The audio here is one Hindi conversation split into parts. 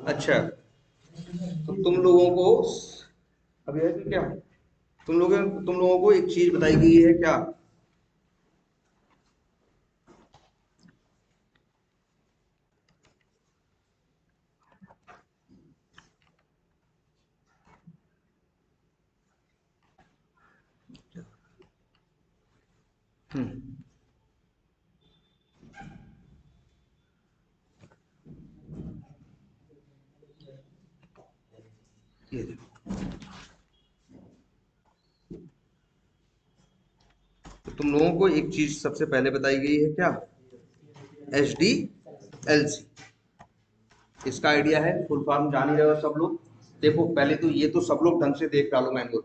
अच्छा, तो तुम लोगों को अभी है कि क्या, तुम लोगों को एक चीज बताई गई है क्या? हम्म, ये देखो, तो तुम लोगों को एक चीज सबसे पहले बताई गई है क्या? HDLC। इसका आइडिया है, फुल फॉर्म जान ही रहे हो सब लोग। देखो पहले तो ये तो सब लोग ढंग से देख डालो मैनुअल,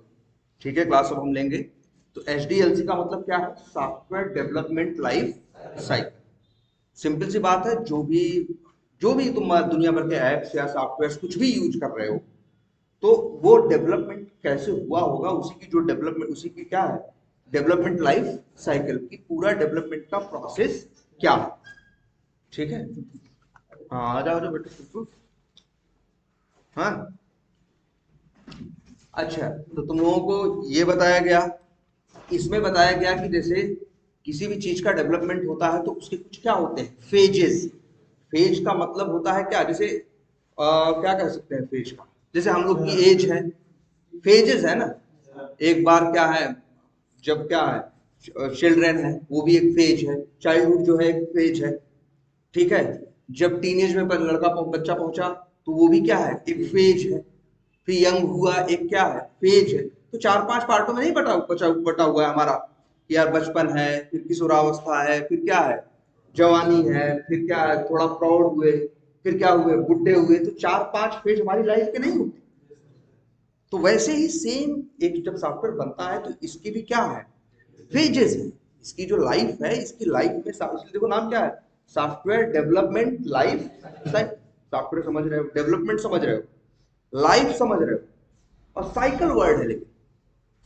ठीक है, क्लास अब हम लेंगे। तो HDLC का मतलब क्या है? Software development life cycle. Simple सी बात है, जो भी तुम दुनिया भर के ऐप्स या सॉफ्टवेयर कुछ भी यूज कर रहे हो, तो वो डेवलपमेंट कैसे हुआ होगा, उसी की जो डेवलपमेंट, उसी की क्या है, डेवलपमेंट लाइफ साइकिल की पूरा डेवलपमेंट का प्रोसेस क्या है। ठीक है, हाँ आ जाओ जाओ बेटे बिल्कुल। हाँ, अच्छा, तो तुम लोगों को ये बताया गया, इसमें बताया गया कि जैसे किसी भी चीज का डेवलपमेंट होता है तो उसके कुछ क्या होते हैं, फेजेस। फेज का मतलब होता है क्या, जैसे क्या कह सकते हैं फेज का, जैसे हम लोग की एज है, फेजेस है ना। एक बार क्या है, जब क्या है चिल्ड्रन है, वो भी एक फेज है, चाइल्डहुड जो है एक फेज है। ठीक है, जब टीनेज में बच्चा पहुंचा, तो वो भी क्या है, एक फेज है। फिर यंग हुआ, एक क्या है, फेज है। तो चार पांच पार्टों में नहीं बटा हुआ है हमारा, कि यार बचपन है, फिर किशोरावस्था है, फिर क्या है, जवानी है, फिर क्या है, थोड़ा प्रौढ़ हुए, फिर क्या हुए, बुढ़े हुए। तो चार पांच फेज हमारी लाइफ के नहीं होते। तो वैसे ही सेम, एक जब सॉफ्टवेयर बनता है तो इसकी भी क्या है, फेजेस है। इसकी जो लाइफ है, इसकी लाइफ में इसलिए देखो नाम क्या है, software development life cycle. Software समझ रहे हो, डेवलपमेंट समझ रहे हो, लाइफ समझ रहे हो, और साइकिल वर्ड है। लेकिन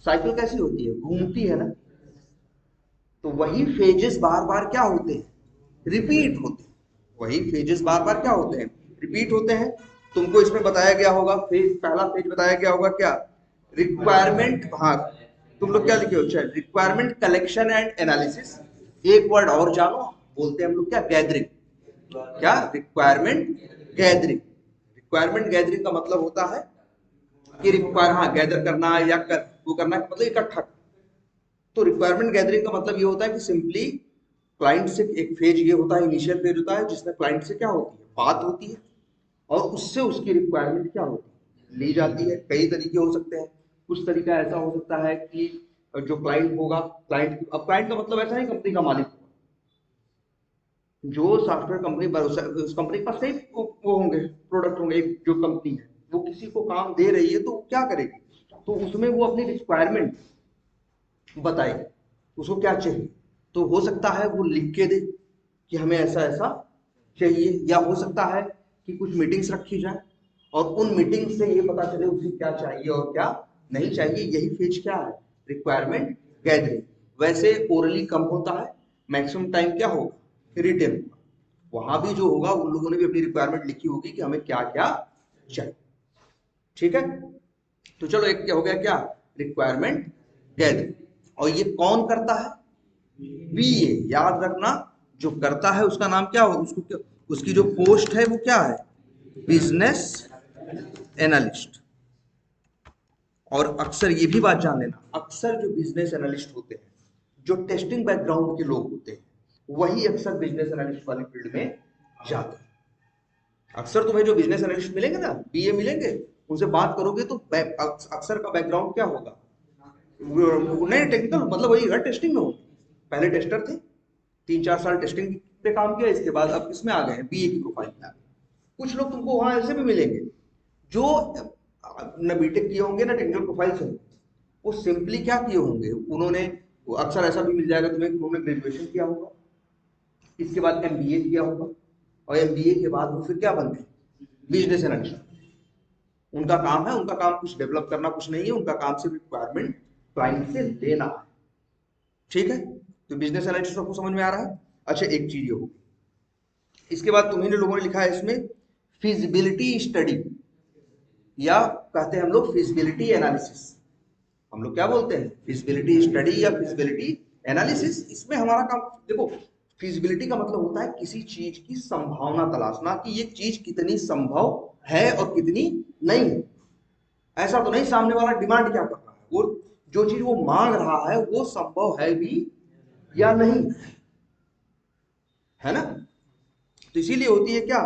साइकिल कैसी होती है, घूमती है ना। तो वही फेजेस बार बार क्या होते हैं, रिपीट होते हैं। वही फेजेस बार बार क्या होते हैं, रिपीट होते हैं। तुमको इसमें बताया गया होगा, फेज पहला फेज बताया गया होगा क्या, रिक्वायरमेंट, हाँ, तुम लोग क्या लिखे हो, चल रिक्वायरमेंट कलेक्शन एंड एनालिसिस। एक वर्ड और जानो, बोलते हैं हम लोग क्या, गैदरिंग। क्या, रिक्वायरमेंट गैदरिंग। रिक्वायरमेंट गैदरिंग का मतलब होता है कि रिक्वायर, हाँ, गैदर करना या वो करना मतलब इकट्ठा। तो रिक्वायरमेंट गैदरिंग का मतलब ये होता है कि सिंपली क्लाइंट से एक फेज ये होता है, इनिशियल फेज होता है, जिसमें क्लाइंट से क्या होती है, बात होती है, और उससे उसकी रिक्वायरमेंट क्या होती है, ली जाती है। कई तरीके हो सकते हैं। कुछ तरीका ऐसा हो सकता है कि जो क्लाइंट होगा, क्लाइंट, अब क्लाइंट का मतलब ऐसा नहीं कंपनी का मालिक होगा। जो सॉफ्टवेयर कंपनी, उस कंपनी के पास कई वो होंगे, प्रोडक्ट होंगे। एक जो कंपनी है वो किसी को काम दे रही है, तो वो क्या करेगी, तो उसमें वो अपनी रिक्वायरमेंट बताएगी, उसको क्या चाहिए। तो हो सकता है वो लिख के दे कि हमें ऐसा ऐसा चाहिए, या हो सकता है कि कुछ मीटिंग्स रखी जाए और उन मीटिंग से ये पता चले उसे क्या चाहिए और क्या नहीं चाहिए। यही फेज क्या है, रिक्वायरमेंट गैदरिंग। वैसे ओरली कम होता है, मैक्सिमम टाइम क्या होगा, रिटेन होगा। वहां भी जो होगा, उन लोगों ने भी अपनी रिक्वायरमेंट लिखी होगी कि हमें क्या क्या चाहिए। ठीक है, तो चलो एक क्या हो गया, क्या, रिक्वायरमेंट गैदरिंग। और ये कौन करता है, बीए, याद रखना। जो करता है उसका नाम क्या हो, उसको क्या, उसकी जो पोस्ट है वो क्या है, बिजनेस एनालिस्ट। और अक्सर ये भी बात जान लेना, अक्सर जो बिजनेस एनालिस्ट होते हैं, जो टेस्टिंग बैकग्राउंड के लोग होते हैं, वही अक्सर बिजनेस एनालिस्ट वाली फील्ड में जाते हैं। अक्सर तुम्हें जो बिजनेस एनालिस्ट मिलेंगे ना, बीए मिलेंगे, उनसे बात करोगे तो अक्सर का बैकग्राउंड क्या होगा, नहीं टेक्निकल, मतलब वही है, टेस्टिंग में हो। पहले टेस्टर थे, 3-4 साल टेस्टिंग पे काम किया, इसके बाद अब किसमें आ गए हैं, बीए की प्रोफाइल में आ गए। कुछ लोग तुमको वहां ऐसे भी मिलेंगे जो न बीटेक किए होंगे ना टेक्निकल प्रोफाइल से, वो सिंपली क्या किए होंगे उन्होंने, वो अक्सर ऐसा भी मिल जाएगा तुम्हें कि उन्होंने ग्रेजुएशन किया होगा, इसके बाद एमबीए किया होगा, और एमबीए के बाद वो फिर क्या बन गए, बिजनेस एनालिस्ट। उनका काम है, उनका काम कुछ डेवलप करना कुछ नहीं है, उनका काम सिर्फ रिक्वायरमेंट क्लाइंट से लेना है। ठीक है, तो बिजनेस एनालिस्ट सबको समझ में आ रहा है। अच्छा, एक चीज ये होगी, इसके बाद तुम्ही लोगों ने लिखा है इसमें फिजिबिलिटी स्टडी, या कहते हैं हम लोग फिजिबिलिटी एनालिसिस। हम लोग क्या बोलते हैं, फिजिबिलिटी स्टडी या फिजिबिलिटी एनालिसिस। इसमें हमारा काम देखो, फिजिबिलिटी का मतलब होता है किसी चीज की संभावना तलाशना, कि ये चीज कितनी संभव है और कितनी नहीं है। ऐसा तो नहीं सामने वाला डिमांड क्या कर रहा है, वो जो चीज वो मांग रहा है वो संभव है भी या नहीं, है ना। तो इसीलिए होती है क्या,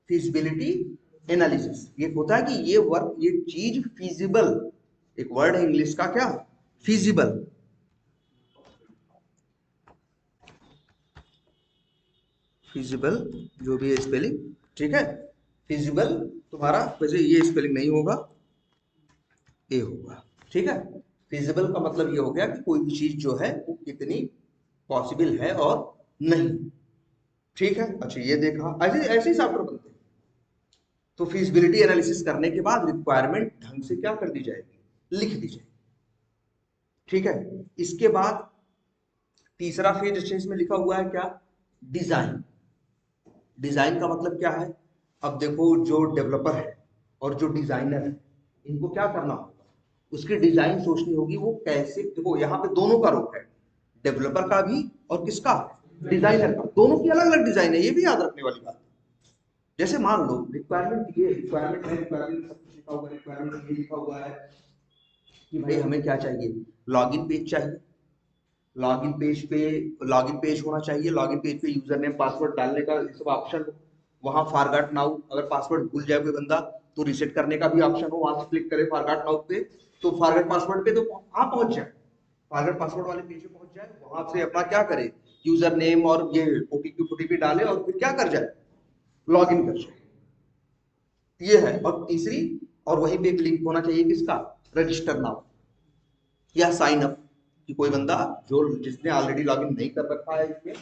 फिजिबिलिटी एनालिसिस। ये होता है कि ये वर्क, ये चीज फिजिबल, एक वर्ड है इंग्लिश का क्या, फिजिबल। फिजिबल जो भी है स्पेलिंग, ठीक है। फिजिबल तुम्हारा वैसे ये स्पेलिंग नहीं होगा, ए होगा, ठीक है। फिजिबल का मतलब ये हो गया कि कोई भी चीज जो है वो कितनी पॉसिबल है और नहीं, ठीक है। अच्छा ये देखा, ऐसे ऐसे ही सॉफ्टवेयर बनते हैं। तो फिजिबिलिटी एनालिसिस करने के बाद रिक्वायरमेंट ढंग से क्या कर दी जाएगी, लिख दी जाएगी, ठीक है। इसके बाद तीसरा फेज अच्छा इसमें लिखा हुआ है क्या, डिजाइन। डिजाइन का मतलब क्या है, अब देखो जो डेवलपर है और जो डिजाइनर है, इनको क्या करना होगा, उसकी डिजाइन सोचनी होगी, वो कैसे, देखो यहाँ पे दोनों का रोल है, डेवलपर का भी और किसका, डिजाइनर का। दोनों की अलग अलग डिजाइन है, ये भी याद रखने वाली बात है। जैसे मान लो रिक्वायरमेंट, ये रिक्वायरमेंट है, रिक्वायरमेंट सब कुछ लिखा हुआ है, रिक्वायरमेंट ये लिखा हुआ है कि भाई हमें क्या चाहिए, लॉगिन पेज चाहिए। लॉगिन पेज पे, लॉगिन पेज होना चाहिए, लॉगिन पेज पे यूजर नेम पासवर्ड डालने का ये सब ऑप्शन हो, वहां फॉरगॉट नाउ, अगर पासवर्ड भूल जाए कोई बंदा तो रीसेट करने का भी ऑप्शन हो, वहां से क्लिक करे फॉरगॉट नाउ पे, तो फॉरगॉट पासवर्ड पे तो वहां पहुंच जाए, फॉरगॉट पासवर्ड वाले पेज पे पहुंच जाए, वहां से अपना क्या करे, यूजर नेम और ये ओटीपी डाले और फिर क्या कर जाए, लॉग इन कर जाए। ये है। और तीसरी, और वहीं पे एक लिंक होना चाहिए किसका, रजिस्टर नाउ या साइन अप, कि कोई बंदा जो जिसने ऑलरेडी लॉगिन नहीं कर रखा है इसमें,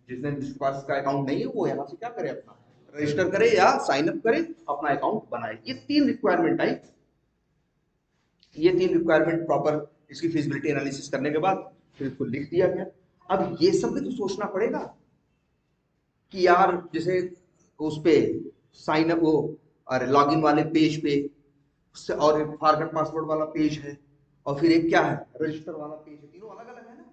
जिसके पास इसका अकाउंट नहीं है, वो यहाँ से क्या करे, अपना रजिस्टर करे या साइन अप करे, अपना अकाउंट बनाए। ये तीन रिक्वायरमेंट आई, ये तीन रिक्वायरमेंट प्रॉपर इसकी फिजिबिलिटी एनालिसिस करने के बाद फिर इसको लिख दिया गया। अब ये सब भी तो सोचना पड़ेगा कि यार जैसे उस पे साइन अप हो, और लॉगिन वाले पेज पे, और एक फॉरगॉट पासवर्ड वाला पेज है, और फिर एक क्या है, रजिस्टर वाला पेज है, तीनों अलग अलग है ना,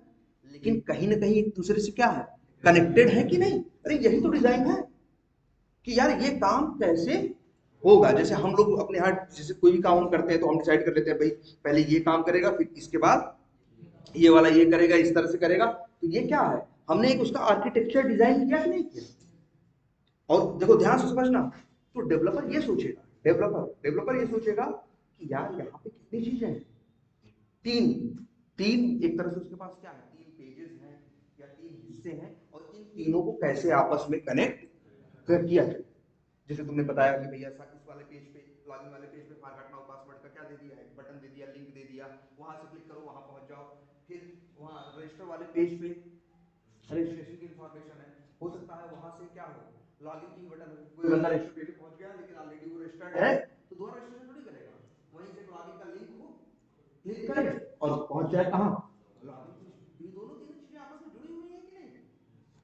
लेकिन कहीं ना कहीं एक दूसरे से क्या है, कनेक्टेड है कि नहीं। अरे यही तो डिजाइन है कि यार ये काम कैसे होगा। जैसे हम लोग अपने यहाँ जैसे कोई भी काम हम करते हैं तो हम डिसाइड कर लेते हैं भाई पहले ये काम करेगा, फिर इसके बाद ये वाला ये करेगा, इस तरह से करेगा। तो ये क्या है, हमने एक उसका आर्किटेक्चर डिजाइन किया कि नहीं किया। और देखो ध्यान से समझना, तो डेवलपर ये सोचेगा, डेवलपर ये सोचेगा कि यार यहाँ पे कितनी चीजें हैं, तीन, तीन एक तरह से उसके पास क्या है, तीन पेजेस हैं या तीन हिस्से हैं, और इन तीनों को कैसे आपस में कनेक्ट कर किया जाए। जैसे तुमने बताया कि भैया इस वाले पेज पे, लॉगिन वाले पेज पे फॉरगॉट नाउ पासवर्ड का क्या दे दिया है, बटन दे दिया, लिंक दे दिया, वहां से क्लिक करो वहां पहुंच जाओ। फिर वहां रजिस्टर वाले पेज पे रजिस्ट्रेशन की इंफॉर्मेशन है, हो सकता है वहां से क्या हो, लॉगिन की बटन हो, कोई बंदा रजिस्टर पेज पे पहुंच गया लेकिन ऑलरेडी वो रजिस्टर्ड है, तो दोबारा रजिस्ट्रेशन थोड़ी करेगा, वहीं से लॉगिन का लिंक हो, क्लिक करे और पहुंच जाए कहां, लॉगिन पेज। ये दोनों तीनों चीजें आपस में जुड़ी हुई हैं कि नहीं।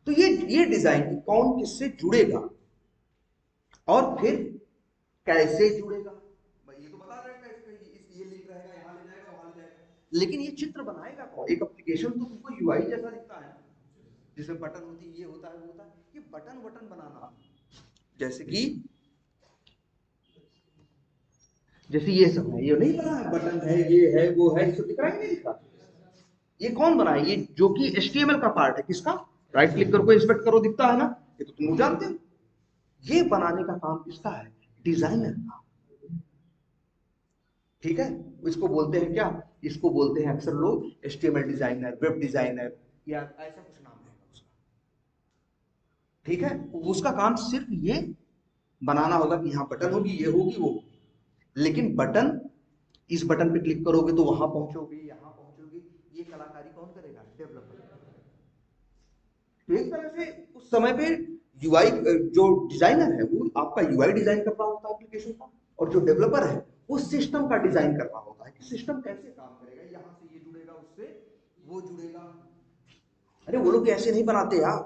तो ये डिजाइन की कौन किससे जुड़ेगा और फिर कैसे जुड़ेगा, ये तो बता रहे हैं कैसे, ये लिंक रहेगा, यहाँ ले जाएगा, वहां ले जाएगा, लेकिन ये चित्र बनाएगा कौन। एक एप्लीकेशन तो तुमको यूआई जैसा दिखता है, जिसमें बटन होती है, ये होता है, वो होता है, ये बटन बटन बनाना, जैसे कि जैसे ये सब है, ये नहीं बना है, बटन है, ये है, वो है, ये सब दिख रहा है नहीं दिख रहा, ये कौन बना है, ये जो कि एचटीएमएल का पार्ट है, किसका, राइट क्लिक करो इंस्पेक्ट करो दिखता है ना, ये तो तुम जानते हो। ये बनाने का काम किसका है, डिजाइनर का, ठीक है। इसको बोलते हैं क्या, इसको बोलते हैं अक्सर लोग एचटीएमएल डिजाइनर, वेब डिजाइनर, या ऐसा कुछ नाम है उसका, ठीक है। उसका काम सिर्फ ये बनाना होगा कि यहाँ बटन होगी, ये होगी, वो होगी, लेकिन बटन, इस बटन पे क्लिक करोगे तो वहां पहुंचोगे, यहाँ पहुंचोगे, ये कलाकारी कौन करेगा, डेवलपर। तो एक तरह से उस समय पे यूआई जो डिजाइनर है वो आपका यूआई डिजाइन कर रहा होता है एप्लीकेशन का, और जो डेवलपर है वो सिस्टम का डिजाइन कर रहा होता है कि सिस्टम कैसे काम करेगा, यहाँ से ये जुड़ेगा, उससे वो जुड़ेगा। अरे वो लोग ऐसे नहीं बनाते यार,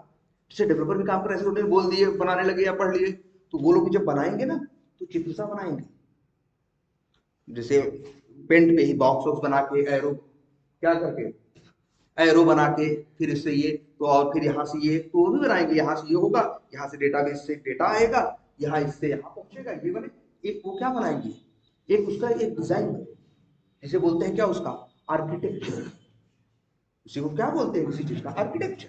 जैसे डेवलपर भी काम कर रहे हैं, उन्होंने बोल दिए, बनाने लगे या पढ़ लिए, तो वो लोग जब बनाएंगे ना तो चित्र सा बनाएंगे, जैसे पेंट पे ही बॉक्स वॉक्स बना के, एरो क्या करके, एरो बना के, फिर इससे ये तो, और फिर यहाँ से ये तो वो भी बनाएंगे, यहाँ से ये होगा, यहाँ से डेटाबेस से डेटा आएगा, यहाँ इससे यहाँ पहुंचेगा, ये बने एक, वो क्या बनाएंगे, एक उसका एक डिजाइन बने, जिसे बोलते हैं क्या, उसका आर्किटेक्चर। उसी को क्या बोलते हैं, किसी चीज का आर्किटेक्चर।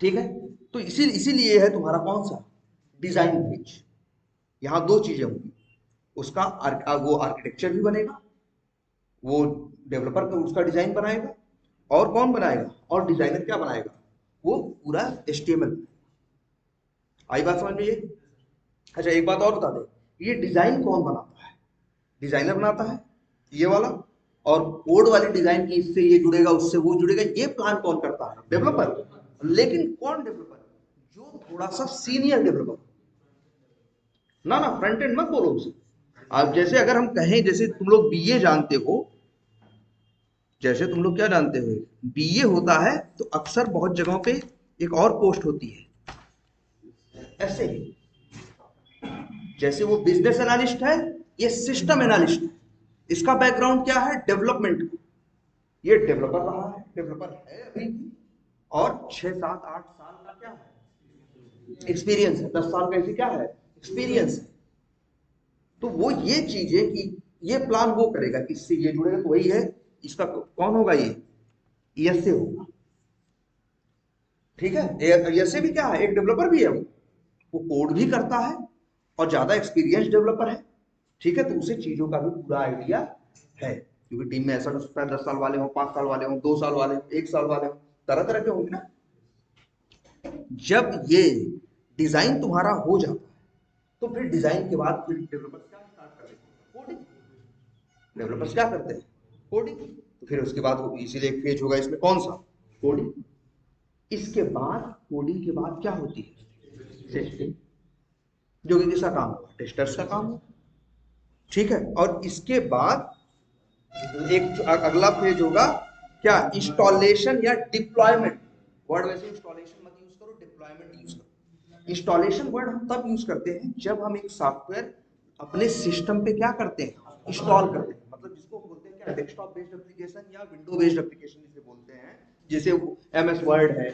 ठीक है, तो इसीलिए है तुम्हारा कौन सा, डिजाइन पेज। यहाँ दो चीजें होंगी, उसका वो आर्किटेक्चर भी बनेगा, वो डेवलपर का उसका डिजाइन बनाएगा, और कौन बनाएगा, और डिजाइनर क्या बनाएगा, वो पूरा HTML। आई बात समझ में ये? अच्छा एक बात और बता दे, ये डिजाइन कौन बनाता है, डिजाइनर बनाता है ये वाला, और कोड वाली डिजाइन की इससे ये जुड़ेगा, उससे वो जुड़ेगा, ये प्लान कौन करता है, डेवलपर। लेकिन कौन डेवलपर, जो थोड़ा सा सीनियर डेवलपर। ना ना फ्रंट एंड मत बोलो उसे। अब जैसे अगर हम कहें, जैसे तुम लोग BA जानते हो, जैसे तुम लोग क्या जानते हो, BA होता है तो अक्सर बहुत जगहों पे एक और पोस्ट होती है ऐसे ही, जैसे वो बिजनेस एनालिस्ट है, ये सिस्टम एनालिस्ट है, इसका बैकग्राउंड क्या है, डेवलपमेंट। ये डेवलपर रहा है, डेवलपर है अभी भी, और 6 7 8 साल का क्या है, एक्सपीरियंस है, 10 साल का ऐसी क्या है, एक्सपीरियंस है। तो वो ये चीज है कि ये प्लान वो करेगा कि इससे ये जुड़ेगा, तो वही है, इसका कौन होगा, ये ऐसे होगा। ठीक है, ऐसे भी क्या है, एक डेवलपर भी है, वो कोड भी करता है, और ज्यादा एक्सपीरियंस डेवलपर है। ठीक है, तो उसे चीजों का भी पूरा आइडिया है, क्योंकि टीम में ऐसा हो सकता है 10 साल वाले हो, 5 साल वाले हो, 2 साल वाले हो, 1 साल वाले हो, तरह तरह के होंगे ना। जब ये डिजाइन तुम्हारा हो जाता है, तो फिर डिजाइन के बाद फिर डेवलपर्स क्या स्टार्ट कर देते हैं, कोडिंग। डेवलपर्स क्या करते हैं, कोडिंग। तो फिर उसके बाद इसीलिए एक फेज होगा इसमें, कौन सा, कोडिंग। इसके बाद कोडिंग के बाद क्या होती है, टेस्टिंग, जो कि किसका काम होगा, टेस्टर्स का काम होगा। ठीक है, और इसके बाद एक अगला फेज होगा क्या, इंस्टॉलेशन या डिप्लॉयमेंट। वर्ड वैसे इंस्टॉलेशन मत यूज करो, डिप्लॉयमेंट यूज करो। इंस्टॉलेशन वर्ड हम तब यूज करते हैं जब हम एक सॉफ्टवेयर अपने सिस्टम पे क्या करते हैं, इंस्टॉल करते हैं, मतलब जिसको बोलते हैं क्या, डेस्कटॉप बेस्ड एप्लीकेशन या विंडो बेस्ड एप्लीकेशन जिसे बोलते हैं। जैसे MS वर्ड है,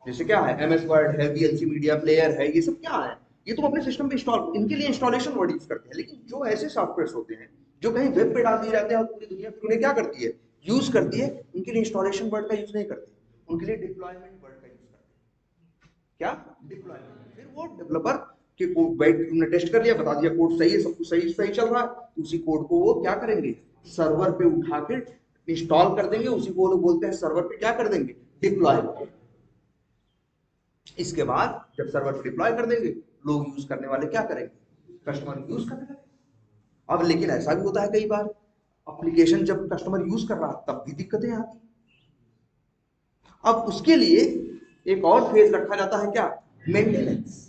जैसे क्या है, MS वर्ड है, VLC मीडिया प्लेयर है, ये सब क्या है, ये तुम अपने सिस्टम पे इंस्टॉल, इनके लिए इंस्टॉलेशन वर्ड यूज करते हैं। लेकिन जो ऐसे सॉफ्टवेयर होते हैं जो कहीं वेब पे डाल दिए जाते हैं और पूरी दुनिया फिर उन्हें क्या करती है, यूज करती है, उनके लिए इंस्टॉलेशन वर्ड का यूज नहीं करते, उनके लिए डिप्लॉयमेंट वर्ड का यूज करते हैं। क्या, डिप्लॉयमेंट। फिर वो डेवलपर के कोड बैठ, तुमने टेस्ट कर लिया, बता दिया कोड सही है, सब कुछ सही सही चल रहा है, तो उसी कोड को वो क्या करेंगे, सर्वर पे उठा के इंस्टॉल कर देंगे, उसी को वो लोग बोलते हैं सर्वर पे क्या कर देंगे, डिप्लॉय। इसके बाद जब सर्वर पे डिप्लॉय कर देंगे, लोग यूज करने वाले क्या करेंगे, कस्टमर यूज करने लगे। अब लेकिन ऐसा भी होता है कई बार, एप्लीकेशन जब कस्टमर यूज कर रहा है तब भी दिक्कतें आती। अब उसके लिए एक और फेज रखा जाता है क्या, मेंटेनेंस।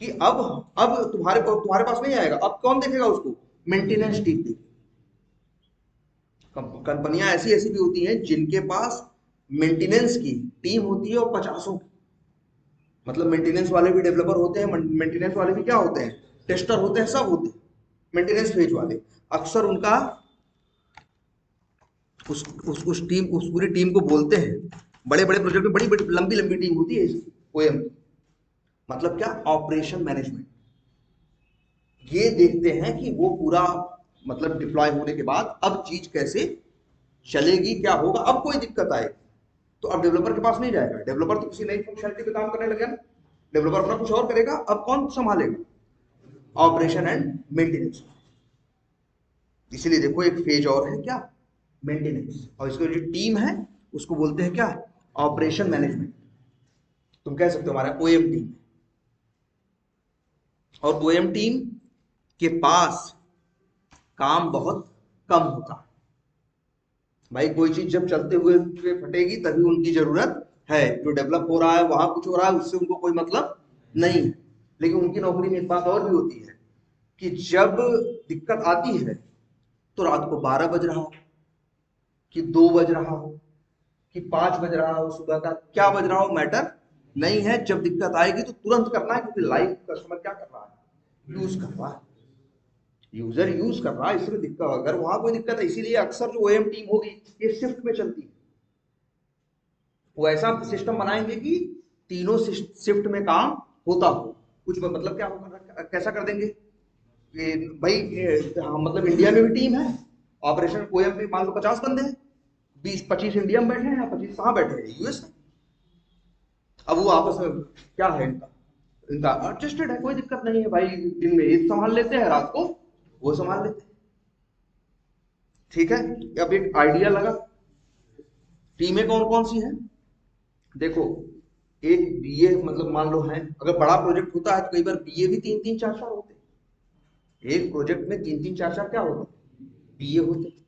कि अब तुम्हारे पास नहीं आएगा, अब कौन देखेगा उसको, मेंटेनेंस टीम देखेगी। कंपनियां ऐसी ऐसी भी होती हैं जिनके पास मेंटेनेंस की टीम होती है, और 50 की, मतलब मेंटेनेंस वाले भी डेवलपर होते हैं, मेंटेनेंस वाले भी क्या होते हैं, टेस्टर होते हैं, सब होते हैं मेंटेनेंस फेज वाले। अक्सर उनका उस टीम, उस पूरी टीम को बोलते हैं, बड़े बड़े प्रोजेक्ट में बड़ी बड़ी लंबी लंबी टीम होती है इसकी, OM, मतलब क्या, ऑपरेशन मैनेजमेंट। ये देखते हैं कि वो पूरा, मतलब डिप्लॉय होने के बाद अब चीज कैसे चलेगी, क्या होगा, अब कोई दिक्कत आए तो अब डेवलपर के पास नहीं जाएगा, डेवलपर तो किसी नई फंक्शनलिटी पे काम करने लगे ना, डेवलपर अपना कुछ और करेगा, अब कौन संभालेगा, ऑपरेशन एंड मेंटेनेंस। इसीलिए देखो एक फेज और है क्या, मेंटेनेंस, और इसको जो टीम है उसको बोलते हैं क्या, ऑपरेशन मैनेजमेंट। तुम कह सकते हो हमारा OM टीम, और OM टीम के पास काम बहुत कम होता है। भाई कोई चीज जब चलते हुए फटेगी तभी उनकी जरूरत है, जो डेवलप हो रहा है वहां कुछ हो रहा है उससे उनको कोई मतलब नहीं है। लेकिन उनकी नौकरी में एक बात और भी होती है कि जब दिक्कत आती है तो रात को 12 बज रहा हो कि 2 बज रहा हो, कि 5 बज रहा हो सुबह का, क्या बज रहा हो मैटर नहीं है। जब दिक्कत आएगी तो तुरंत करना है, क्योंकि लाइव कस्टमर क्या कर रहा है, यूज कर रहा है, यूजर यूज कर रहा है, इसमें दिक्कत, अगर वहां कोई दिक्कत है, इसीलिए अक्सर जो ओएम टीम होगी ये शिफ्ट में चलती है। वो ऐसा सिस्टम बनाएंगे कि तीनों शिफ्ट में काम होता हो। कुछ मतलब क्या होगा, कैसा कर देंगे कि भाई हाँ, मतलब इंडिया में भी टीम है, ऑपरेशन ओएम में मान लो 50 बंदे हैं, 20-25 इंडिया में बैठे हैं, 25 कहाँ बैठे हैं, यूएस में। अब वो आपस में क्या है, इनका इनका एडजस्टेड है, कोई दिक्कत नहीं है भाई, दिन में एक संभाल लेते हैं, रात को वो संभाल लेते हैं। ठीक है, अब एक आइडिया लगा। टीमें कौन कौन सी हैं, देखो, एक बीए मतलब मान लो है, अगर बड़ा प्रोजेक्ट होता है तो कई बार बीए भी 3-3 4-4 होते हैं। एक प्रोजेक्ट में 3-3 4-4 क्या होते हैं, बीए होते हैं।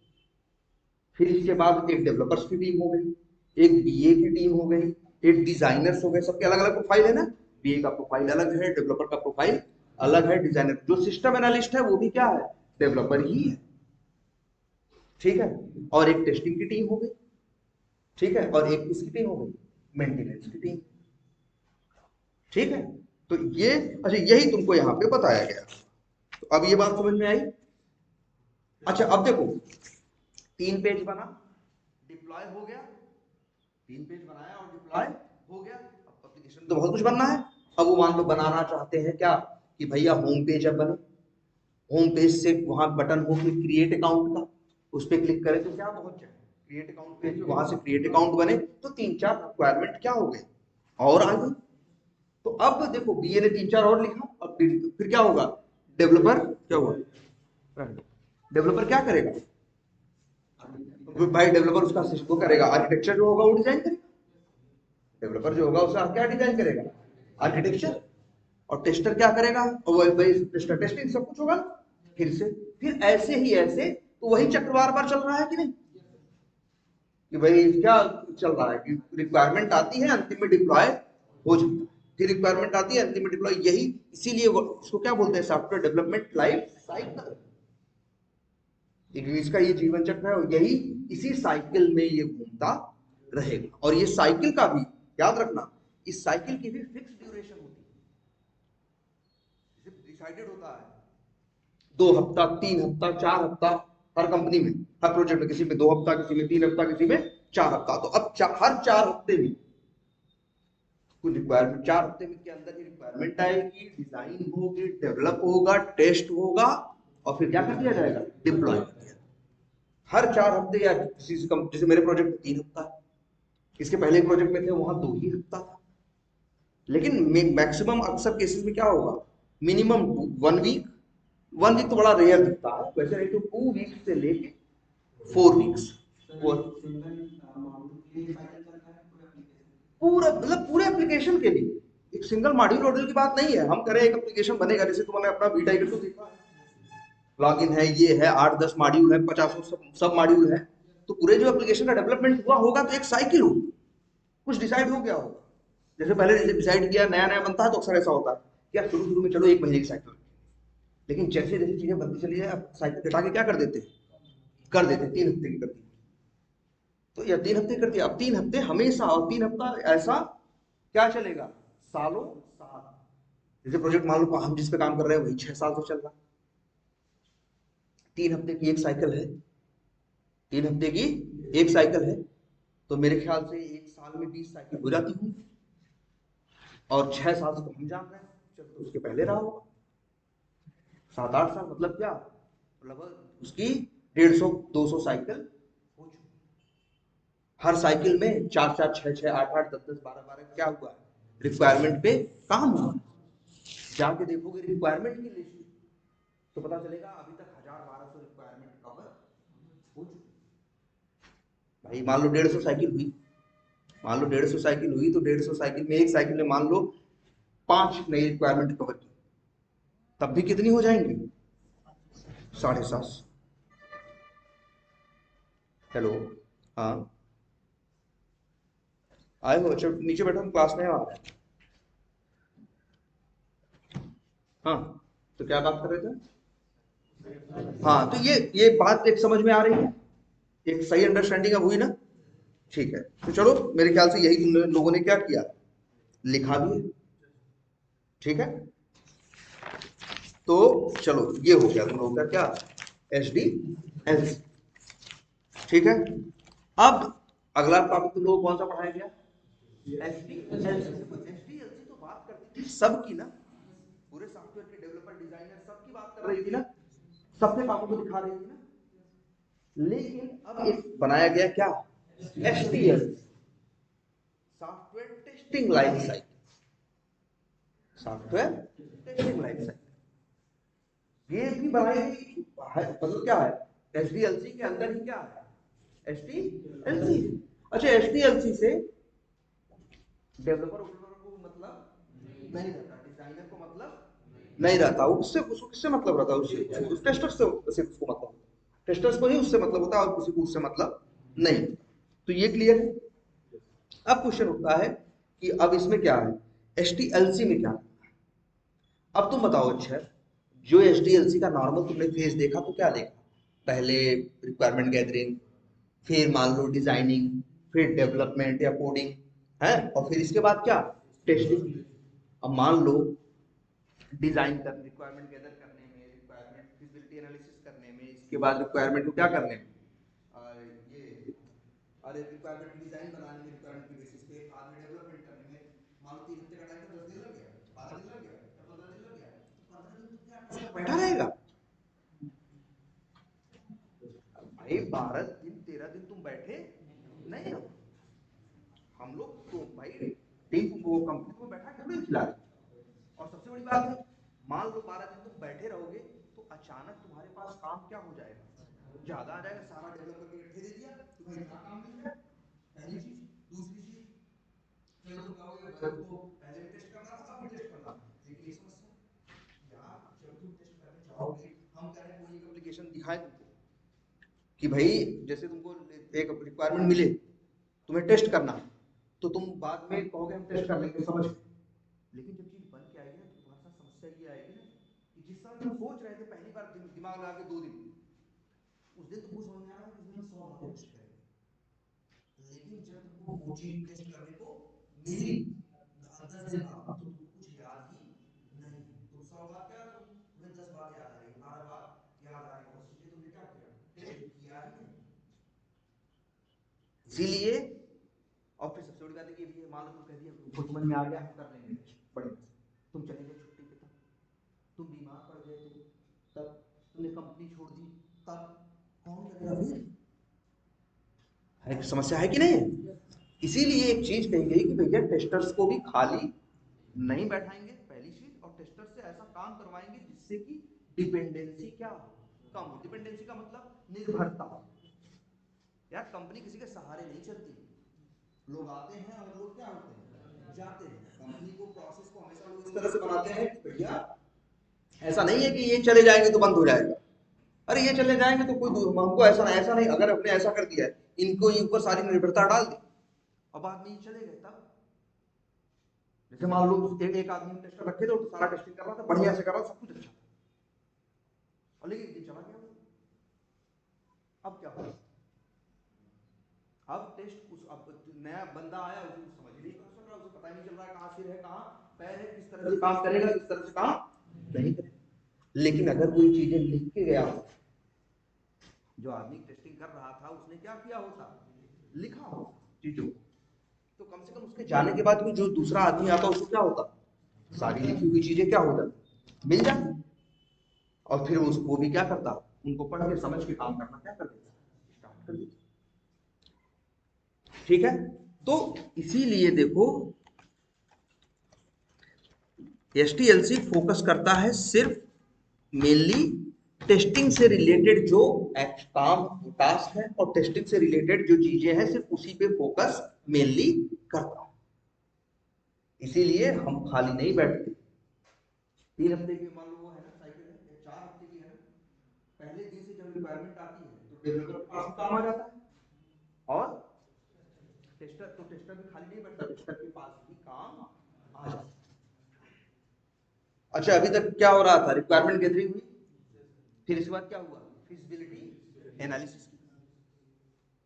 फिर इसके बाद एक डेवलपर्स की टीम हो गई, एक बीए की टीम हो गई, एक डिजाइनर्स हो गए, सबके अलग अलग प्रोफाइल है ना, बीए का प्रोफाइल अलग है, डेवलपर का प्रोफाइल अलग है, डिजाइनर जो सिस्टम एनालिस्ट है वो भी क्या है, डेवलपर ही है। ठीक है, और एक टेस्टिंग की टीम हो गई, ठीक है, और एक किसकी टीम हो गई, मेंटेनेंस की टीम। ठीक है, तो ये अच्छा यही तुमको यहाँ पे बताया गया। तो अब ये बात समझ में आई। अच्छा अब देखो, 3 पेज बना, डिप्लॉय हो गया, 3 पेज बनाया और डिप्लॉय हो गया। अब एप्लीकेशन तो बहुत कुछ बनना है। अब वो मान लो बनाना चाहते हैं क्या, कि भैया होम पेज अब बने, होम पेज से वहां बटन हो क्रिएट अकाउंट का, उस पर क्लिक करें तो क्या पहुंच जाए, क्रिएट अकाउंट पेज पे, वहां से क्रिएट अकाउंट बने। तो 3-4 रिक्वायरमेंट क्या हो गए और आ गई। तो अब देखो बीए ने 3-4 और लिखा, अब फिर क्या होगा, डेवलपर क्या हुआ, डेवलपर क्या करेगा भाई, डेवलपर उसका वो करेगा, आर्किटेक्चर जो होगा वो डिजाइन करेगा, डेवलपर जो होगा उसका क्या डिजाइन करेगा, आर्किटेक्चर। और टेस्टर क्या करेगा, और भाई टेस्टर टेस्टिंग सब कुछ होगा। फिर से फिर ऐसे ही ऐसे, तो वही चक्र बार बार चल रहा है कि नहीं, कि भाई क्या चल रहा है कि रिक्वायरमेंट आती है, अंतिम में डिप्लॉय हो जाता है, फिर रिक्वायरमेंट आती है, अंतिम में डिप्लॉय, यही इसीलिए उसको क्या बोलते हैं, सॉफ्टवेयर डेवलपमेंट लाइफ साइकिल। इसका ये जीवन चक्र है, और यही इसी साइकिल में ये घूमता रहेगा। और ये साइकिल का भी याद रखना, इस साइकिल की भी फिक्स ड्यूरेशन होती है, डिसाइडेड होता है 2 हफ्ता, 3 हफ्ता, 4 हफ्ता, हर कंपनी में, हर प्रोजेक्ट में, किसी में 2 हफ्ता, किसी में 3 हफ्ता, किसी में 4 हफ्ता। तो अब हर 4 हफ्ते में कुछ रिक्वायरमेंट, 4 हफ्ते में के अंदर ही रिक्वायरमेंट आएगी, डिजाइन होगी, डेवलप होगा, टेस्ट होगा, और फिर क्या कर दिया जाएगा, डिप्लॉय कर दिया। हर 4 हफ्ते, या किसी से कम, जैसे मेरे प्रोजेक्ट में 3 हफ्ता है, इसके पहले प्रोजेक्ट में थे वहां 2 ही हफ्ता था। लेकिन मैक्सिमम अक्सर केसेस में क्या होगा, मिनिमम 1 वीक, 1 वीक तो बड़ा रेयर दिखता है, वैसे नहीं तो 2 वीक से लेके 4 वीक्स, पूरा मतलब पूरे एप्लीकेशन के लिए। एक सिंगल मॉड्यूल मॉडल की बात नहीं है, हम करें एक एप्लीकेशन बनेगा, जैसे तुमने अपना बीटा ईटर तो देखा है, लॉगिन है, ये है, 8-10 मॉड्यूल है, 50 सब मॉड्यूल है। तो पूरे जो एप्लीकेशन का डेवलपमेंट हुआ होगा तो एक साइकिल होगी, कुछ डिसाइड हो गया होगा। जैसे पहले डिसाइड किया, नया नया बनता है तो अक्सर ऐसा होता है कि यार शुरू शुरू में चलो 1 महीने की साइकिल, लेकिन जैसे जैसे चीजें बनती चली है, अब साइकिल घटा के क्या कर देते हैं, कर देते हैं 3 हफ्ते की कर दी, तो या 3 हफ्ते कर दिया। अब 3 हफ्ते हमेशा, और 3 हफ्ता ऐसा क्या चलेगा, सालों साल। जैसे प्रोजेक्ट मान लो हम जिस पे काम कर रहे हैं वही 6 साल से चल रहा है, 3 हफ्ते की एक साइकिल है, 3 हफ्ते की एक साइकिल है, तो मेरे ख्याल से एक साल में 20 साइकिल हो जाती हूँ, और 6 साल से तो हम जान रहे हैं, चलो तो उसके पहले रहा होगा 7-8 साल, मतलब क्या, लगभग उसकी 150-200 साइकिल हो चुकी। हर साइकिल में 4-4, 6-6, 8-8, 10-10, 12-12 क्या हुआ है, रिक्वायरमेंट पे काम हुआ। जाके देखोगे रिक्वायरमेंट की लिस्ट, तो पता चलेगा अभी तक 1000-1200 रिक्वायरमेंट कवर हो चुकी। भाई मान लो 150 साइकिल हुई, मान लो 150 साइकिल हुई, तो 150 साइकिल में एक साइकिल में मान लो 5 नई रिक्वायरमेंट कवर की, तब भी कितनी हो जाएंगी, 750। हेलो, हाँ आए हो, अच्छा नीचे बैठो, हम क्लास में आ रहे हैं। हाँ, तो क्या बात कर रहे थे, हाँ तो ये बात एक समझ में आ रही है, एक सही अंडरस्टैंडिंग अब हुई ना। ठीक है, तो चलो मेरे ख्याल से यही तुम लोगों ने क्या किया, लिखा भी है। ठीक है, तो चलो ये हो गया तुम लोगों का क्या, एच डी एल सी। ठीक है, अब अगला टॉपिक तुम लोगों को कौन सा पढ़ाया गया, H D L C. H D L C तो बात करती थी सबकी ना, पूरे सॉफ्टवेयर के डेवलपर डिजाइनर सबकी बात कर रही थी ना, सबके कामों को दिखा रही थी ना। लेकिन अब एक बनाया गया क्या, एचटीएल, software testing life cycle. Software testing life cycle ये भी बनाई गई, मतलब क्या है, एचडीएलसी के अंदर ही क्या है, एचडीएलसी। अच्छा, एचडीएलसी से डेवलपर को मतलब नहीं रहता, डिजाइनर को मतलब नहीं रहता, उससे उसको किससे मतलब रहता है, उस टेस्टर से सिर्फ उसको मतलब, टेस्टर्स को ही उससे मतलब होता है और किसी को उससे मतलब नहीं। तो ये क्लियर है। अब क्वेश्चन उठता है कि अब इसमें क्या है, एचडीएलसी में क्या है। अब तुम बताओ, अच्छा जो एचडीएलसी का नॉर्मल तुमने फेज देखा तो क्या देखा, पहले रिक्वायरमेंट गैदरिंग, फिर मान लो डिजाइनिंग, फिर डेवलपमेंट या कोडिंग है, और फिर इसके बाद क्या, टेस्टिंग। अब मान लो डिजाइन कर, रिक्वायरमेंट गैदर करने में, रिक्वायरमेंट फिजिबिलिटी एनालिसिस करने में, इसके बाद रिक्वायरमेंट को क्या करने में, ये अरे रिक्वायरमेंट डिजाइन बनाने में, रिक्वायरमेंट की बेसिस पे बाद में डेवलपमेंट करने में मान लो 3 हफ्ते का टाइम था, 10 दिन लग गया, 12 दिन लग गया या 15 दिन लग गया, तो 15 दिन तो क्या टेस्ट पर बैठा रहेगा भाई, 12 दिन 13 दिन तुम बैठे नहीं हो। हम लोग तो भाई टीम को कंपनी को बैठा के थोड़ी खिला रहे। और सबसे बड़ी बात है, मान लो 12 दिन तुम बैठे रहोगे तो अचानक तुम्हारे पास काम क्या हो जाएगा, ज्यादा आ जाएगा, सारा डेवलपर के इकट्ठे दे दिया, तुम्हें इतना काम मिल गया, पहली चीज। दूसरी चीज, चलो तुम कहोगे भाई वो तो पहले भी टेस्ट करना था, अब भी टेस्ट करना था, लेकिन एक समस्या यार, जब तुम टेस्ट करने जाओगे, हम कह रहे हैं कोई एक एप्लीकेशन दिखाए तुमको कि भाई जैसे तुमको एक रिक्वायरमेंट मिले, तुम्हें टेस्ट करना, तो तुम बाद में कहोगे हम टेस्ट कर लेंगे समझ के, लेकिन जब चीज बन के आएगी ना तो तुम्हारे साथ समस्या ये आएगी ना कि जिस समय तुम सोच रहे थे पहली बार दिमाग लगा के 2 दिन, उस दिन तुमको समझ में आ रहा है कि इसमें 100 बातें टेस्ट करेंगे, लेकिन जब तुमको वो चीज टेस्ट करने को मिली 10 दिन बाद, तो तुमको कुछ याद ही नहीं। तुम 100 बात क्या करो, तुम्हें 10 बात याद आ रही है, 12 बात याद आ रही है, और चीजें तुमने क्या किया, टेस्ट किया ही नहीं। इसीलिए, और फिर सबसे बड़ी बात है कि ये मान लो तुम कह दिया तुमको समझ में आ गया, हम कर लेंगे बढ़िया, तुम चले गए छुट्टी पे, तब तुम बीमार पड़ गए थे, तब तुमने कंपनी छोड़ दी, तब कौन करेगा फिर, है समस्या है कि नहीं है। इसीलिए एक चीज कही गई कि भैया टेस्टर्स को भी खाली नहीं बैठाएंगे पहली चीज, और टेस्टर से ऐसा काम करवाएंगे जिससे कि डिपेंडेंसी क्या हो, कम हो। डिपेंडेंसी का मतलब निर्भरता। यार कंपनी किसी के सहारे नहीं चलती, लोग आते हैं और लोग क्या होते हैं, जाते हैं। कंपनी को प्रोसेस को हमेशा लोग इस तरह से बनाते हैं कि भैया ऐसा नहीं है कि ये चले जाएंगे तो बंद हो जाएगा, अरे ये चले जाएंगे तो कोई हमको ऐसा नहीं, अगर अपने ऐसा कर दिया है, इनको ऊपर सारी निर्भरता डाल दी, अब बाद में ये चले गए तब, जैसे मान लो एक आदमी टेस्टर रखे थे तो सारा टेस्टिंग कर रहा था, बढ़िया से कर रहा था, सब कुछ अच्छा था, और लेकिन एक दिन चला गया, अब क्या होगा, अब टेस्ट उस, अब नया बंदा आया, उसे समझ ही नहीं कर सक रहा, उसे पता ही नहीं चल रहा है कहाँ सिर है कहाँ पैर है, किस तरह से काम करेगा, किस तरह से काम नहीं करेगा। लेकिन अगर कोई चीजें लिख के गया हो, जो आदमी टेस्टिंग कर रहा था उसने क्या किया होता, लिखा हो चीजों, तो कम से कम उसके जाने के बाद भी जो दूसरा आदमी आता उसको क्या होता, सारी लिखी हुई चीजें क्या हो जाती, मिल जाती, और फिर उसको भी क्या करता, उनको पढ़ के समझ के काम करना क्या कर देता, स्टार्ट कर देता। ठीक है, तो इसीलिए देखो एचटीएलसी फोकस करता है सिर्फ मेनली टेस्टिंग से रिलेटेड जो काम टास्क है, और टेस्टिंग से रिलेटेड जो चीजें हैं सिर्फ उसी पे फोकस मेनली करता है। इसीलिए हम खाली नहीं बैठते, 3 हफ्ते की मान लो वो है ना साइकिल है, या 4 हफ्ते की है ना, पहले दिन से जब रिक्वायरमेंट आती है तो डेवलपर के पास काम आ जाता है, और टेस्टर भी खाली नहीं बैठता, टेस्टर के पास भी काम आ जाता है। अच्छा, अभी तक क्या हो रहा था, रिक्वायरमेंट गैदरिंग हुई, फिर इसके बाद क्या हुआ, फिजिबिलिटी एनालिसिस की,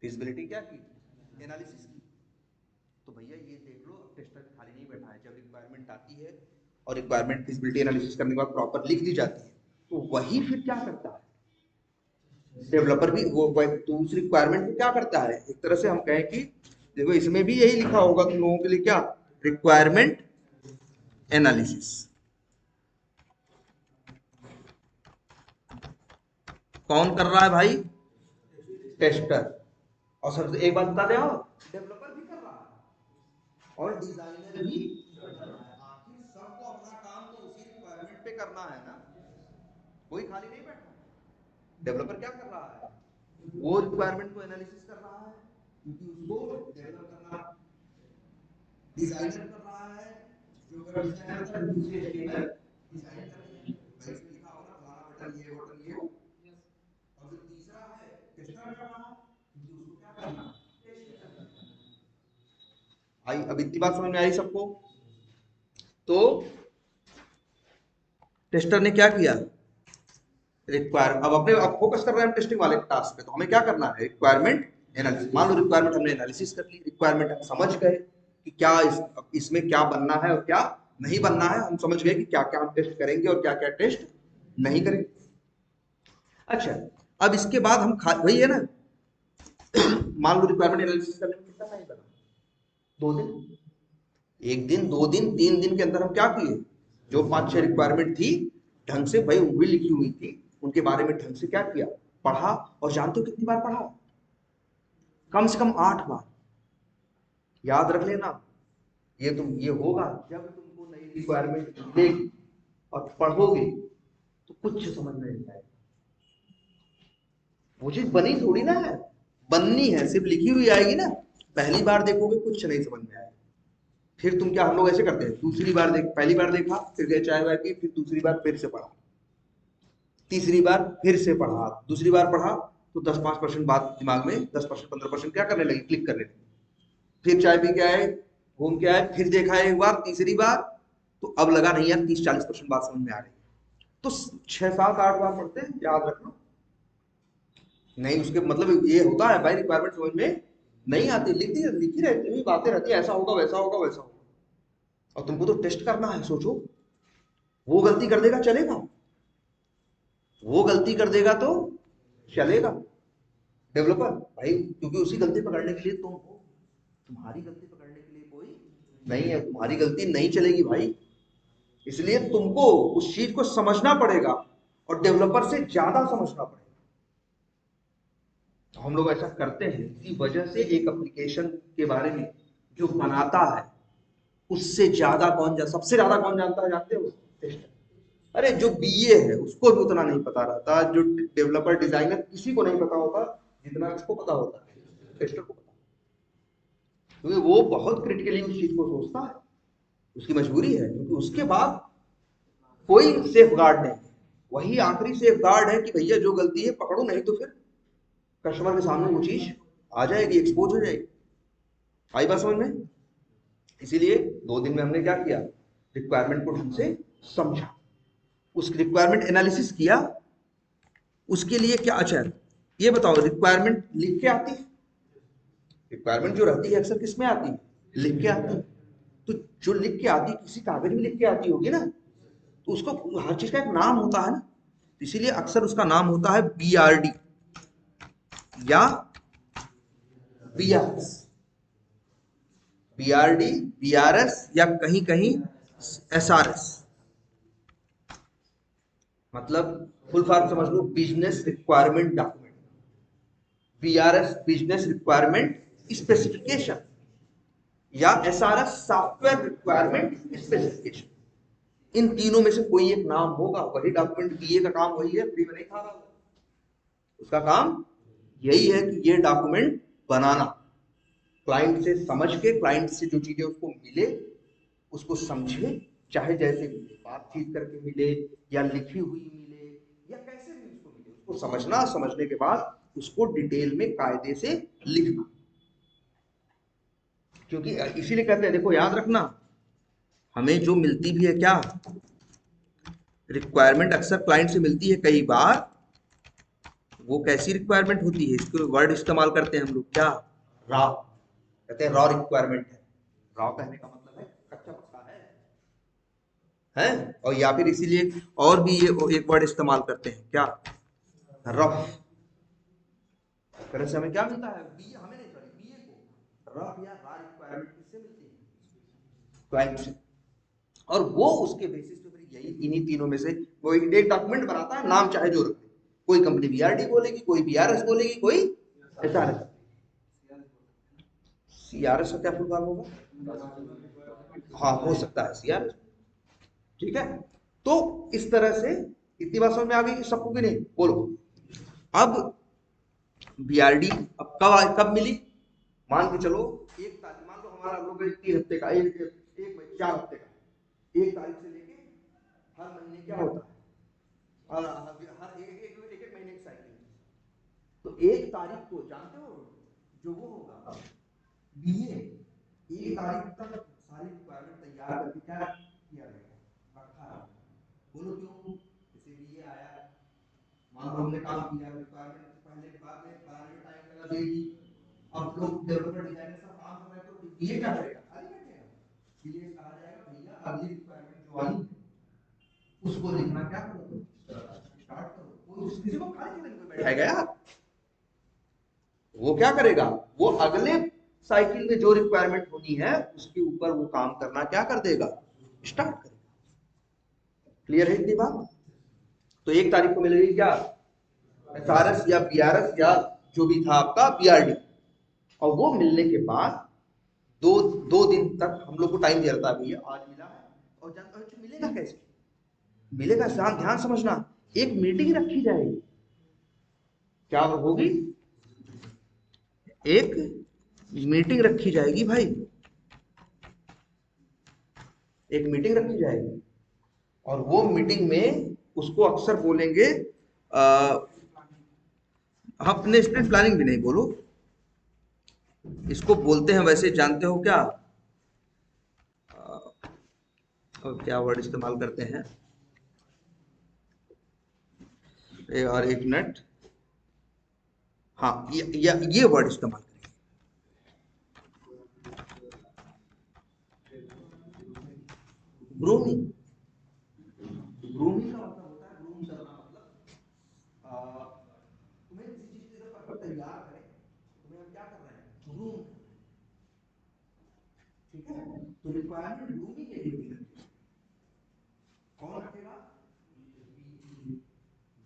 फिजिबिलिटी क्या की एनालिसिस की। तो भैया ये देख लो, अब टेस्टर खाली नहीं बैठा है। जब रिक्वायरमेंट आती है और रिक्वायरमेंट फिजिबिलिटी एनालिसिस करने के बाद प्रॉपर लिख दी जाती है, तो वही फिर क्या करता है डेवलपर भी, वो तो उस रिक्वायरमेंट को क्या करता है, एक तरह से हम कहें कि देखो इसमें भी यही लिखा होगा तुम लोगों के लिए, क्या रिक्वायरमेंट एनालिसिस। कौन कर रहा है भाई, टेस्टर। और सबसे एक बात बता दे, डेवलपर भी कर रहा है और डिजाइनर भी कर रहा है। आखिर सबको अपना काम तो उसी रिक्वायरमेंट पे करना है ना, कोई खाली नहीं बैठा। डेवलपर क्या कर रहा है, वो रिक्वायरमेंट को एनालिसिस कर रहा है, क्योंकि उसको डेवलप करना। डिजाइनर कर रहा है, जो अगर डिजाइनर होता है दूसरे एचटीएमएल डिजाइन करते हैं, भाई इसमें लिखा होगा ना फलाना बटन ये हो। और जो तीसरा है टेस्टर कर रहा है, क्योंकि उसको क्या करना है, टेस्ट करना है। आई अब इतनी बात समझ में आई सबको। तो टेस्टर ने क्या किया, रिक्वायर, अब फोकस कर रहे हैं हम टेस्टिंग वाले टास्क पे। तो हमें क्या करना है, रिक्वायरमेंट एनालिसिस। मान लो रिक्वायरमेंट हमने एनालिसिस कर ली, रिक्वायरमेंट हम समझ गए कि क्या इसमें क्या बनना है और क्या नहीं बनना है। हम समझ गए कि क्या क्या हम टेस्ट करेंगे और क्या क्या टेस्ट नहीं करेंगे। अच्छा, अब इसके बाद हम वही है ना, मान लो रिक्वायरमेंट एनालिसिस करने में कितना टाइम लगा, 2 दिन। 1 दिन, 2 दिन, 3 दिन के अंदर हम क्या किए, जो 5-6 रिक्वायरमेंट थी ढंग से भाई वो भी लिखी हुई थी, उनके बारे में ढंग से क्या किया, पढ़ा। और जानते हो कितनी बार पढ़ा, कम से कम 8 बार। याद रख लेना, ये होगा जब तुमको नई रिक्वायरमेंट मिलेगी और पढ़ोगे तो कुछ समझ में नहीं आएगा। वो चीज बनी थोड़ी ना है, बननी है, सिर्फ लिखी हुई आएगी ना। पहली बार देखोगे कुछ नहीं समझ में आएगा। फिर तुम क्या, हम लोग ऐसे करते हैं, दूसरी बार देख, पहली बार देखा फिर गए चाय वाय पी, फिर दूसरी बार फिर से पढ़ा, तीसरी बार फिर से पढ़ा, दूसरी बार पढ़ा तो 10-5% बात दिमाग में, 10% 15% क्या करने लगी, क्लिक करने लगी। फिर चाय पी के आए, घूम के आए, फिर देखा एक बार, तीसरी बार तो अब लगा नहीं यार 30-40% बात समझ में आ रही है। तो 6-7-8 बार पढ़ते हैं, याद रखना। नहीं उसके मतलब ये होता है भाई, रिक्वायरमेंट समझ में नहीं आती, लिखी रहती हुई बातें रहती है, ऐसा होगा वैसा होगा वैसा होगा, और तुमको तो टेस्ट करना है। सोचो वो गलती कर देगा चलेगा, वो गलती कर देगा तो चलेगा डेवलपर भाई, क्योंकि उसी गलती पकड़ने के लिए तुम हो, तुम्हारी गलती पकड़ने के लिए कोई नहीं है, तुम्हारी गलती नहीं चलेगी भाई। इसलिए तुमको उस चीज को समझना पड़ेगा और डेवलपर से ज्यादा समझना पड़ेगा। तो हम लोग ऐसा करते हैं, इसी वजह से एक एप्लीकेशन के बारे में जो बनाता है उससे ज्यादा सबसे ज्यादा कौन जानता है, जानते हो, टेस्टर। अरे जो बीए है उसको भी उतना नहीं पता रहता, जो डेवलपर डिजाइनर किसी को नहीं पता होता जितना किसको पता होता है, टेस्टर को पता। क्योंकि वो बहुत क्रिटिकली उस चीज को सोचता है, उसकी मजबूरी है, क्योंकि उसके बाद कोई सेफ गार्ड नहीं है। वही आखिरी सेफ गार्ड है कि भैया जो गलती है पकड़ो, नहीं तो फिर कस्टमर के सामने वो चीज आ जाएगी, एक्सपोज हो जाएगी। आई बात समझ में। इसीलिए 2 दिन में हमने क्या किया, रिक्वायरमेंट को ढंग से समझा, उस रिक्वायरमेंट एनालिसिस किया। उसके लिए क्या, अच्छा ये बताओ, रिक्वायरमेंट लिख के आती है, रिक्वायरमेंट जो रहती है अक्सर किस में आती है, लिख के आती है। तो जो लिख के आती है किसी कागज में लिख के आती होगी ना, तो उसको हर चीज का एक नाम होता है ना, इसीलिए अक्सर उसका नाम होता है बीआरडी या बीआरएस, बीआरडी, बीआरएस या कहीं कहीं एसआरएस। मतलब फुल फॉर्म समझ लो, business requirement document, BRS business requirement specification या एसआरएस सॉफ्टवेयर रिक्वायरमेंट स्पेसिफिकेशन। इन तीनों में से कोई एक नाम होगा, वही डॉक्यूमेंट, बीए का काम वही है, फ्री में नहीं खा रहा, उसका काम यही है कि ये डॉक्यूमेंट बनाना, क्लाइंट से समझ के, क्लाइंट से जो चीजें उसको मिले उसको समझे, चाहे जैसे मिले, बातचीत करके मिले या लिखी हुई मिले या कैसे भी उसको मिले, उसको समझना, समझने के बाद उसको डिटेल में कायदे से लिखना। क्योंकि इसीलिए कहते हैं, देखो याद रखना, हमें जो मिलती भी है क्या, रिक्वायरमेंट अक्सर क्लाइंट से मिलती है कई बार, वो कैसी रिक्वायरमेंट होती है, इसको वर्ड इस्तेमाल करते हैं हम लोग क्या, रा। कहते हैं रॉ रिक्वायरमेंट है। रॉ कहने का मतलब है कच्चा पक्का है, और या फिर इसीलिए और भी ये एक वर्ड इस्तेमाल करते हैं, क्या, रफ। तरह से हमें क्या मिलता है, बी हमें नहीं, सॉरी बीए को रफ या रॉ रिक्वायरमेंट किससे मिलती है, क्लाइंट से। और वो उसके बेसिस पे फिर यही इन्हीं तीनों में से वो एक डॉक्यूमेंट बनाता है, नाम चाहे जो रखे, कोई कंपनी बीआरडी बोलेगी, कोई बीआरएस बोलेगी, कोई एचआरएस। सीआरएस का क्या फुल फॉर्म होगा, हाँ हो सकता है सीआरएस, ठीक है। तो इस तरह से इतनी बात समझ में आ गई सबको कि नहीं, बोलो। अब बीआरडी अब कब मिली, मान के चलो एक तारीख, मान लो हमारा लोग 3 हफ्ते का, एक 4 हफ्ते का, 1 तारीख से लेके हर महीने क्या होता है, और हर एक महीने की साइकिल। तो 1 तारीख को जानते हो जो वो होगा बीए, 1 तारीख तक सारी रिक्वायरमेंट तैयार करके क्या किया रहेगा, रखा रहेगा। बोलो क्यों, जैसे बीए आया, मान लो हमने काम किया, रिक्वायरमेंट पहले बाद में बनाने में टाइम लगा देगी, अब लोग डेवलपर डिजाइनर सब काम कर रहे हैं, तो बीए क्या करेगा, खाली बैठेगा। बीए कहा जाएगा भैया अगली रिक्वायरमेंट जो आई उसको लिखना क्या करो, स्टार्ट करो। कोई किसी को खाली नहीं बैठाएगा यार, वो क्या करेगा, वो अगले साइकिल में जो रिक्वायरमेंट होनी है उसके ऊपर वो काम करना क्या कर देगा, स्टार्ट करेगा। क्लियर है इतनी बात। तो 1 तारीख को मिलेगी क्या, एसआरएस या बीआरएस या जो भी था आपका बीआरडी, और वो मिलने के बाद दो दिन तक हम लोग को टाइम दिया जाता है, भैया आज मिला है। और मिलेगा कैसे, मिलेगा ध्यान समझना, एक मीटिंग रखी जाएगी, क्या होगी, एक मीटिंग रखी जाएगी भाई, एक मीटिंग रखी जाएगी, और वो मीटिंग में उसको अक्सर बोलेंगे अपने स्प्रिंट प्लानिंग भी नहीं बोलो, इसको बोलते हैं वैसे जानते हो क्या, और क्या वर्ड इस्तेमाल करते हैं, और एक मिनट, हाँ ये वर्ड इस्तेमाल करेंगे, ग्रूमिंग। ग्रूमिंग का मतलब होता है, ग्रूम करना मतलब तुम्हें किसी चीज की तरफ तैयार करें, तुम्हें हम क्या कर रहे हैं, ग्रूम, ठीक है। तो रिक्वायरमेंट ग्रूमिंग एक्टिविटी कौन रखेगा,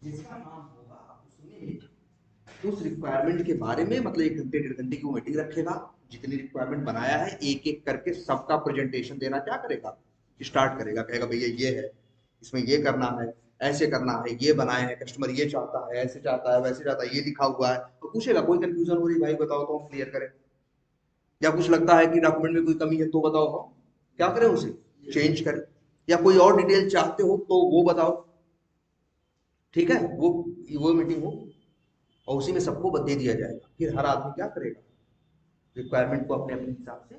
जिसका नाम होगा उसमें उस रिक्वायरमेंट के बारे में, मतलब 1 घंटे 1.5 घंटे की वो मीटिंग रखेगा, जितनी रिक्वायरमेंट बनाया है एक एक करके सबका प्रेजेंटेशन देना क्या करेगा, स्टार्ट करेगा, कहेगा भैया ये है, इसमें ये करना है, ऐसे करना है, ये बनाए हैं, कस्टमर ये चाहता है, ऐसे चाहता है, वैसे चाहता है, ये लिखा हुआ है, तो पूछेगा कोई कंफ्यूजन हो रही भाई बताओ तो हम क्लियर करें, या कुछ लगता है कि डॉक्यूमेंट में कोई कमी है तो बताओ हम क्या करें, उसे चेंज करें, या कोई और डिटेल चाहते हो तो वो बताओ, ठीक है। वो मीटिंग हो, और उसी में सबको दे दिया जाएगा, फिर हर आदमी क्या करेगा, रिक्वायरमेंट को अपने अपने हिसाब से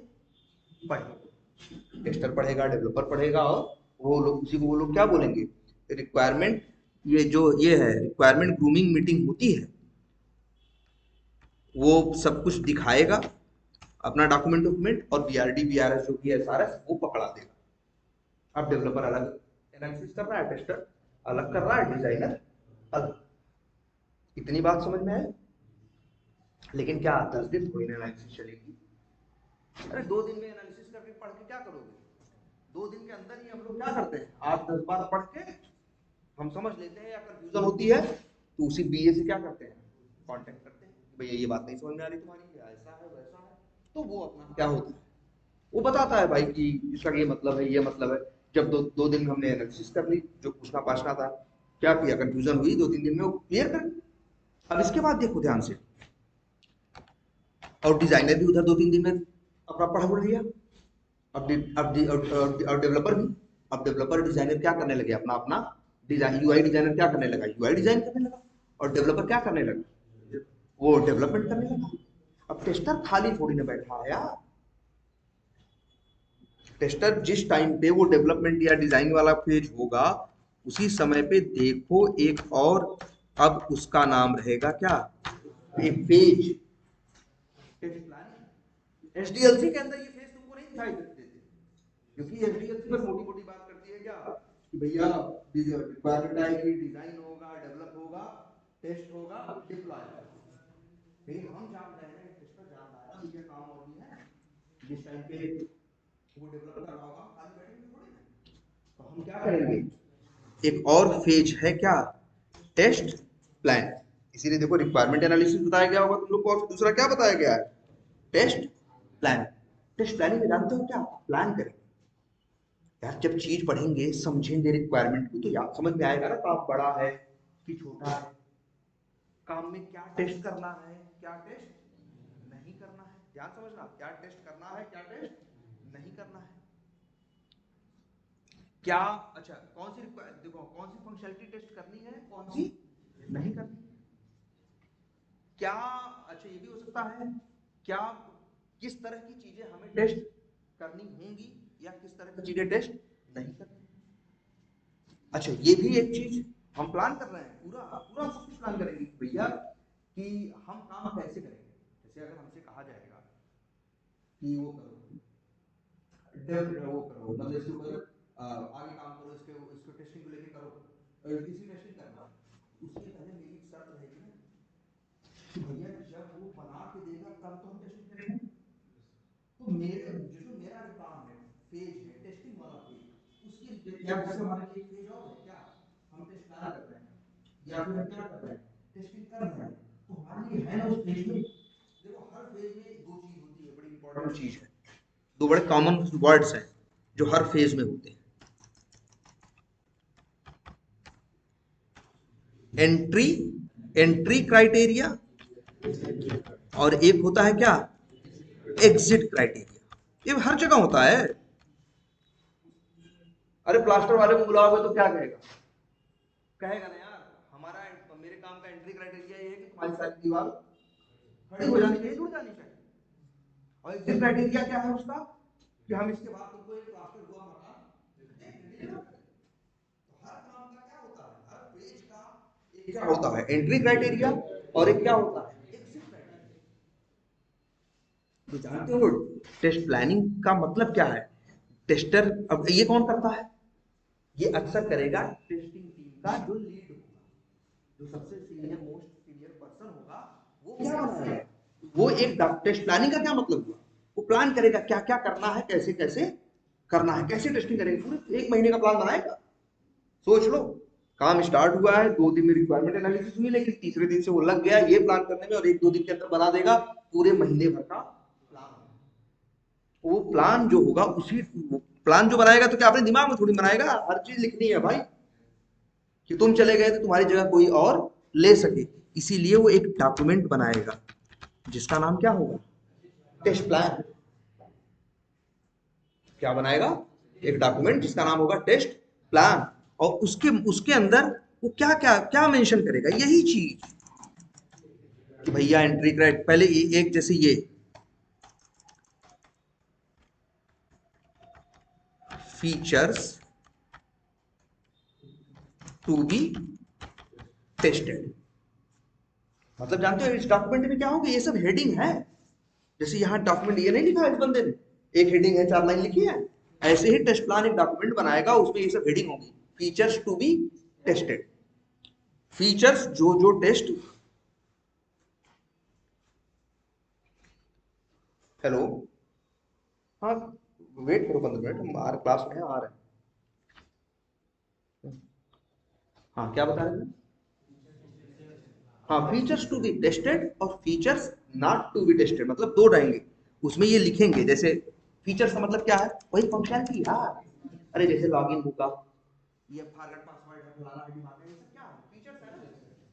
पढ़ेगा, टेस्टर पढ़ेगा, डेवलपर पढ़ेगा, और वो लोग उसी को वो लोग क्या बोलेंगे, रिक्वायरमेंट, ये जो ये है रिक्वायरमेंट ग्रूमिंग मीटिंग होती है, वो सब कुछ दिखाएगा अपना डॉक्यूमेंट, और बीआरडी बीआरएस जो भी है एसआरएस वो पकड़ा देगा। अब डेवलपर अलग एनालिसिस कर रहा है, टेस्टर अलग कर रहा है, डिजाइनर अलग। इतनी बात समझ में आए, लेकिन क्या 10 दिन कोई एनालिसिस चलेगी, अरे 2 दिन में एनालिसिस करके पढ़ के क्या करोगे, 2 दिन के अंदर ही हम लोग क्या करते हैं, 8-10 बार पढ़ के हम समझ लेते हैं, या कंफ्यूजन होती है तो उसी बीए से क्या करते हैं, कांटेक्ट करते हैं, भैया ये बात नहीं समझ में आ रही तुम्हारी, ऐसा है वैसा है, तो वो अपना क्या होता है, वो बताता है भाई कि इसका ये मतलब है, ये मतलब है। जब 2 दिन में हमने एनालिसिस कर ली, जो पूछना पाछना था, क्या किया, कंफ्यूजन हुई, 2-3 दिन में वो क्लियर कर। अब इसके बाद देखो ध्यान से, और डिजाइनर भी उधर 2-3 दिन में अपना पढ़ लिया, अब डेवलपर भी, अब डेवलपर डिजाइनर क्या करने लगे, अपना अपना डिजाइन, यूआई डिजाइनर क्या करने लगा, यूआई डिजाइन करने लगा, और डेवलपर क्या करने लगा, वो डेवलपमेंट करने लगा। अब टेस्टर खाली थोड़ी ना बैठा है यार, टेस्टर जिस टाइम पे वो डेवलपमेंट या डिजाइन वाला फेज होगा उसी समय पे देखो एक और, अब उसका नाम रहेगा क्या, एक फेज, टेस्ट प्लानिंग। एसडीएलसी के अंदर ये फेज तुमको नहीं दिखाई देते, क्योंकि एसडीएलसी बस मोटी मोटी बात करती है क्या कि भैया रिक्वायरमेंट आएगी, डिजाइन होगा, डेवलप होगा, टेस्ट होगा, डिप्लॉय होगा। लेकिन हम जान रहे हैं, टेस्टर जान रहा है ना ये काम और भी है, जिस टाइम पे वो डेवलप कर रहा होगा खाली बैठेंगे थोड़ी ना, तो हम क्या करेंगे, एक और फेज है क्या, टेस्ट प्लान। इसीलिए देखो रिक्वायरमेंट एनालिसिस बताया गया होगा तुम लोग को, और दूसरा क्या बताया गया है, टेस्ट प्लान। टेस्ट प्लानिंग में जानते हो क्या, प्लान करेंगे यार, जब चीज पढ़ेंगे समझेंगे रिक्वायरमेंट को तो याद समझ में आएगा ना, काम बड़ा है कि छोटा है, काम में क्या टेस्ट करना है, क्या टेस्ट नहीं करना है, ध्यान समझना, क्या टेस्ट करना है, क्या टेस्ट नहीं करना है, क्या, अच्छा कौन सी देखो कौन सी फंक्शनलिटी टेस्ट करनी है, कौन सी नहीं करनी, क्या, अच्छा ये भी हो सकता है क्या, किस तरह की चीजें हमें टेस्ट करनी होंगी या किस तरह की चीजें टेस्ट नहीं करनी। अच्छा ये भी एक चीज हम प्लान कर रहे हैं, पूरा पूरा सब कुछ प्लान करेंगे भैया कि हम काम कैसे करेंगे। जैसे अगर हमसे कहा जाएगा कि वो करो, वो करो, मतलब इसके ऊपर आगे काम करो, इसके इसको टेस्टिंग को लेके करो, किसी टेस्टिंग करना, उसके पहले मेरी एक शर्त रहेगी ना कि भैया जब वो बना के देगा तब तो हम टेस्टिंग करेंगे। तो मेरे जो मेरा जो काम है, फेज है टेस्टिंग वाला फेज, उसके या जैसे हमारे लिए फेज और है क्या, हम टेस्ट प्लान कर रहे हैं या फिर हम क्या कर रहे हैं, टेस्टिंग कर रहे हैं, तो हमारे लिए है ना उस फेज में, देखो हर फेज में दो चीज होती है, बड़ी इंपॉर्टेंट चीज है, दो बड़े कॉमन वर्ड्स हैं जो हर फेज में होते हैं, एंट्री, एंट्री क्राइटेरिया, और एक होता है क्या, एग्जिट क्राइटेरिया। ये हर जगह होता है। अरे प्लास्टर वाले को बुलाओगे तो क्या कहेगा, कहेगा ना यार हमारा मेरे काम का एंट्री क्राइटेरिया ये है कि तुम्हारी सारी दीवार खड़ी हो जानी चाहिए, जुड़ जानी चाहिए, और एग्जिट क्राइटेरिया क्या है उसका कि हम इसके बाद तुमको एक प्लास्टर हुआ मकान डिलीवर करें। तो हर काम का क्या होता है, हर पेज का एक क्या होता है, एंट्री क्राइटेरिया, और एक क्या होता है, एग्जिट क्राइटेरिया। तो जानते हो टेस्ट प्लानिंग का मतलब क्या है, टेस्टर, अब ये कौन करता है, ये अक्सर करेगा टेस्टिंग टीम का जो लीड होगा, जो सबसे सीनियर मोस्ट सीनियर पर्सन होगा, वो क्या बनाएगा, वो एक टेस्ट प्लानिंग का क्या मतलब हुआ, वो प्लान करेगा क्या क्या करना है, कैसे कैसे करना है, कैसे टेस्टिंग करेंगे, पूरे एक महीने का प्लान बनाएगा। सोच लो, काम स्टार्ट हुआ है, 2 दिन में रिक्वायरमेंट एनालिसिस हुई, लेकिन तीसरे दिन से वो लग गया ये प्लान करने में, और 1-2 दिन के अंदर बना देगा पूरे महीने भर का प्लान। वो प्लान जो होगा उसी, प्लान जो बनाएगा तो क्या अपने दिमाग में थोड़ी बनाएगा, हर चीज लिखनी है भाई, कि तुम चले गए तो तुम्हारी जगह कोई और ले सके, इसीलिए वो एक डॉक्यूमेंट बनाएगा जिसका नाम क्या होगा, टेस्ट प्लान। क्या बनाएगा, एक डॉक्यूमेंट जिसका नाम होगा टेस्ट प्लान, और उसके उसके अंदर वो क्या क्या क्या मेंशन करेगा, यही चीज कि भैया एंट्री क्राइट पहले एक जैसे ये फीचर्स टू बी टेस्टेड, मतलब जानते हो इस डॉक्यूमेंट में क्या होगा, ये सब हेडिंग है, जैसे यहाँ डॉक्यूमेंट ये नहीं लिखा है इस बंदे ने, एक हेडिंग है 4 लाइन लिखी है, ऐसे ही टेस्ट प्लान एक डॉक्यूमेंट बनाएगा, उसमें ये सब हेडिंग होगी, features to be tested, features जो जो टेस्ट, हेलो, हाँ वेट करो 15 मिनट, हम आ रहे क्लास में आ रहे हैं। हाँ क्या बता रहे हैं, हाँ फीचर्स टू बी टेस्टेड और features not to be tested, मतलब दो रहेंगे, उसमें ये लिखेंगे, जैसे फीचर्स का मतलब क्या है, वही फंक्शनलिटी यार, अरे जैसे लॉगिन होगा, ये फॉरगेट पासवर्ड है, फलाना है, ढिमाका है, ये सब क्या है, फीचर्स है ना,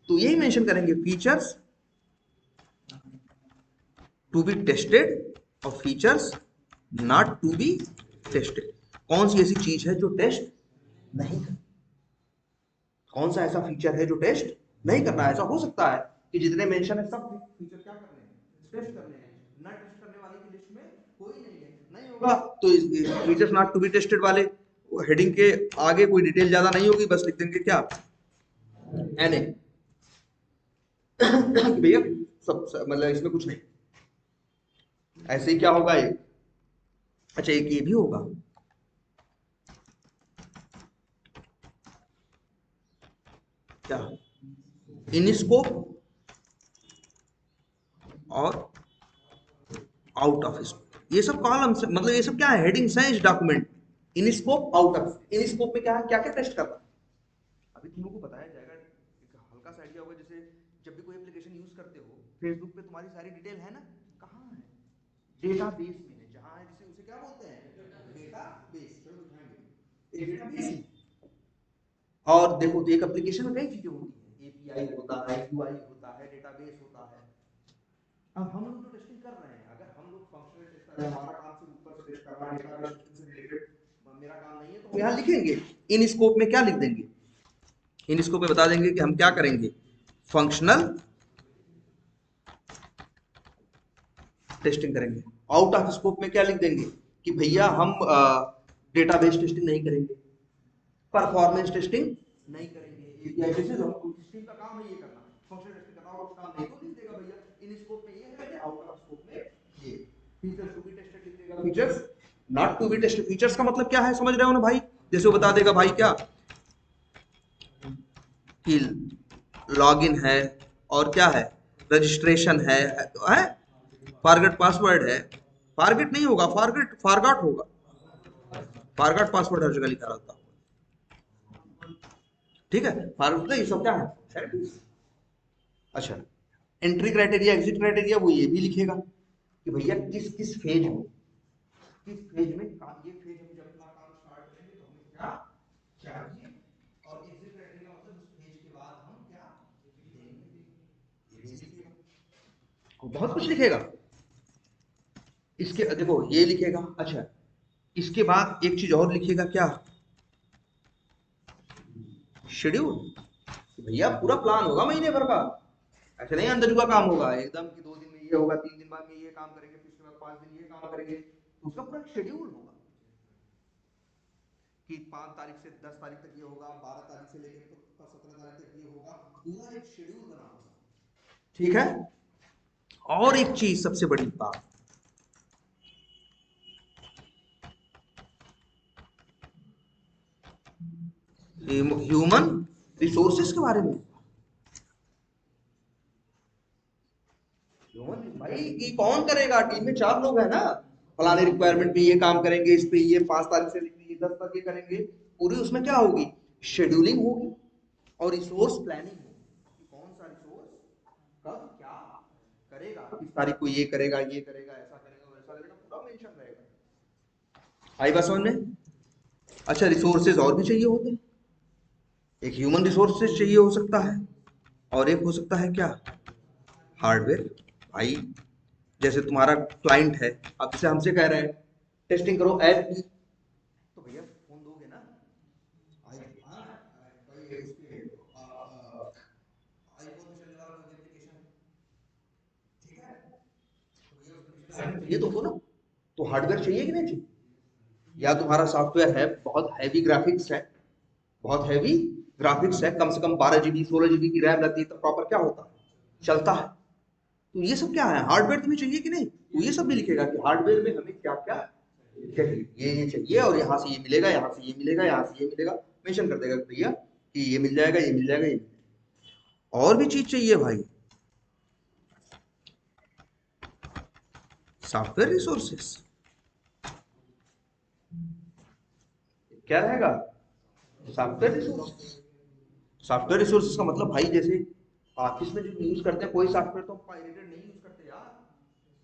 तो यही मेंशन करेंगे फीचर्स टू बी टेस्टेड और features not to be tested. कौन सी ऐसी चीज है जो टेस्ट नहीं करनी, कौन सा ऐसा फीचर है जो टेस्ट नहीं करना है, ऐसा हो सकता है कि जितने मेंशन है सब फीचर क्या करने हैं, टेस्ट करने हैं, ना टेस्ट करने वाले की लिस्ट में कोई नहीं है, नहीं होगा तो features not to be tested वाले हेडिंग के आगे कोई डिटेल ज्यादा नहीं होगी, बस लिख देंगे क्या, एनए, भैया सब मतलब इसमें कुछ नहीं, ऐसे ही क्या होगा एक, अच्छा एक ये भी होगा, क्या, इन स्कोप और आउट ऑफ स्कोप, ये सब कॉलम्स, मतलब ये सब क्या है, हेडिंग्स हैं इस document. In scope out of, in scope में क्या है, क्या क्या टेस्ट करना है, अभी तुम लोग को बताया जाएगा, एक हल्का सा आइडिया होगा। जैसे जब भी कोई एप्लीकेशन यूज करते हो, फेसबुक पे तुम्हारी सारी डिटेल है ना, कहाँ है, डेटाबेस में है, जहाँ है जिसे उसे क्या बोलते हैं, डेटाबेस। चलो दिखाएंगे, एक डेटाबेस है। और देखो तो एक एप्लीकेशन में कई चीजें होती हैं, एपीआई होता है, यूआई होता है, डेटाबेस होता है। अब हम लोग जो टेस्टिंग कर रहे हैं, अगर हम लोग फंक्शनल टेस्टर हैं, हमारा काम सिर्फ ऊपर से टेस्ट करना, डेटाबेस से रिलेटेड मेरा काम नहीं है, तो यहाँ लिखेंगे इन स्कोप में क्या लिख देंगे, इन स्कोप में बता देंगे कि हम क्या करेंगे, फंक्शनल टेस्टिंग करेंगे। आउट ऑफ स्कोप में क्या लिख देंगे कि भैया हम डेटाबेस टेस्टिंग नहीं करेंगे, परफॉर्मेंस टेस्टिंग नहीं करेंगे, एपीआई टेस्टिंग, हम टीम का काम है ये करना, फंक्शनल टेस्टिंग करना, और काम नहीं तो लिख देगा भैया इन स्कोप में ये है, आउट ऑफ स्कोप में ये, फीचर्स टू बी टेस्टेड लिख देगा, features not to be tested. Features का मतलब क्या है, समझ रहे हो ना भाई, जैसे वो बता देगा भाई क्या कि लॉगिन है, और क्या है, रजिस्ट्रेशन है, फॉरगेट पासवर्ड है, फॉरगेट नहीं होगा, फॉरगेट फॉरगॉट होगा, फॉरगॉट पासवर्ड हर जगह लिखा रहता है, ठीक है, फॉरगॉट, ये सब क्या है। अच्छा, एंट्री क्राइटेरिया, एग्जिट क्राइटेरिया, वो ये भी लिखेगा कि भैया किस किस फेज में, किस फेज में काम, ये फेज हम जब अपना काम स्टार्ट करेंगे तो हमें क्या चाहिए, और एग्जिट क्राइटेरिया मतलब उस फेज के बाद हम क्या देंगे, ये भी लिखेगा, बहुत कुछ लिखेगा। इसके देखो ये लिखेगा। अच्छा, इसके बाद एक चीज और लिखेगा, क्या, शेड्यूल, भैया पूरा प्लान होगा महीने भर का, ऐसे नहीं अंदर का काम होगा एकदम कि 2 दिन में ये होगा, 3 दिन बाद में ये काम करेंगे, फिर उसके बाद 5 दिन ये काम करेंगे, तो उसका पूरा शेड्यूल होगा कि 5 तारीख से 10 तारीख तक ये होगा, 12 तारीख से लेकर 17 तारीख तक ये होगा, पूरा एक शेड्यूल बना होगा, ठीक है। और एक चीज सबसे बड़ी बात, ह्यूमन रिसोर्सेज के बारे में, भाई ये कौन करेगा, टीम में 4 लोग हैं ना, फलाने रिक्वायरमेंट पे ये काम करेंगे, इस पे ये 5 तारीख से लेकर 10 तक ये करेंगे, पूरी उसमें क्या होगी, शेड्यूलिंग होगी और रिसोर्स प्लानिंग होगी कि कौन सा रिसोर्स कब क्या करेगा, किस तारीख को ये करेगा, ये करेगा, ऐसा करेगा, वैसा करेगा, पूरा मेंशन रहेगा। आई बात समझ में। अच्छा, रिसोर्सेज और भी चाहिए होते हैं, एक ह्यूमन रिसोर्सेज चाहिए हो सकता है, और एक हो सकता है क्या, हार्डवेयर। भाई जैसे तुम्हारा क्लाइंट है, अब जैसे हमसे कह रहे हैं टेस्टिंग करो ऐप की, तो भैया फोन दोगे ना, आईफोन में चलने वाला कोई एप्लीकेशन, ठीक है, ये तो हो ना, तो हार्डवेयर चाहिए कि नहीं चाहिए, या तुम्हारा सॉफ्टवेयर है बहुत हैवी ग्राफिक्स है, बहुत हैवी ग्राफिक्स है, कम से कम 12 GB 16 GB की रैम रहती है, तो प्रॉपर क्या होता है, चलता है, तो ये सब क्या है, हार्डवेयर तुम्हें चाहिए कि नहीं, तो ये सब भी लिखेगा कि हार्डवेयर में हमें क्या क्या चाहिए, ये चाहिए, और यहाँ से ये मिलेगा, यहाँ से ये मिलेगा, यहाँ से ये मिलेगा, मेंशन कर देगा भैया कि ये मिल जाएगा, ये मिल जाएगा, ये मिल जाएगा। और भी चीज चाहिए भाई, सॉफ्टवेयर रिसोर्सेस क्या रहेगा, सॉफ्टवेयर रिसोर्सेस। सॉफ्टवेयर रिसोर्सेज का मतलब भाई जैसे ऑफिस में जो यूज करते हैं, कोई सॉफ्टवेयर तो पायरेटेड नहीं यूज करते यार,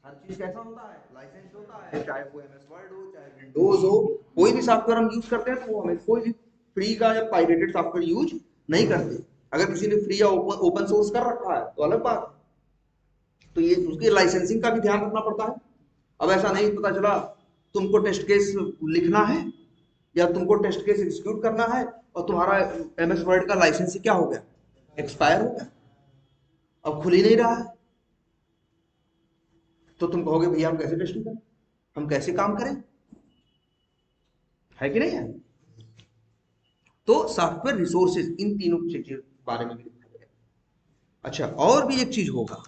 हर चीज कैसा होता है, लाइसेंस होता है, चाहे वो एमएस वर्ड हो, चाहे विंडोज हो, कोई भी सॉफ्टवेयर हम यूज करते हैं तो वो हमें कोई भी फ्री का या पायरेटेड सॉफ्टवेयर यूज नहीं करते। अगर किसी ने फ्री या ओपन सोर्स कर रखा है तो अलग बात है, तो ये उसके लाइसेंसिंग का भी ध्यान रखना पड़ता है। अब ऐसा नहीं पता चला तुमको टेस्ट केस लिखना है या तुमको टेस्ट केस एग्जीक्यूट करना है और तुम्हारा एमएस वर्ड का लाइसेंस क्या हो गया, एक्सपायर हो गया, अब खुल ही नहीं रहा है, तो तुम कहोगे भैया हम कैसे टेस्टिंग करें, हम कैसे काम करें, है कि नहीं है। तो सॉफ्टवेयर रिसोर्सेज, इन तीनों चीजों के बारे में भी लिखा गया। अच्छा, और भी एक चीज होगा,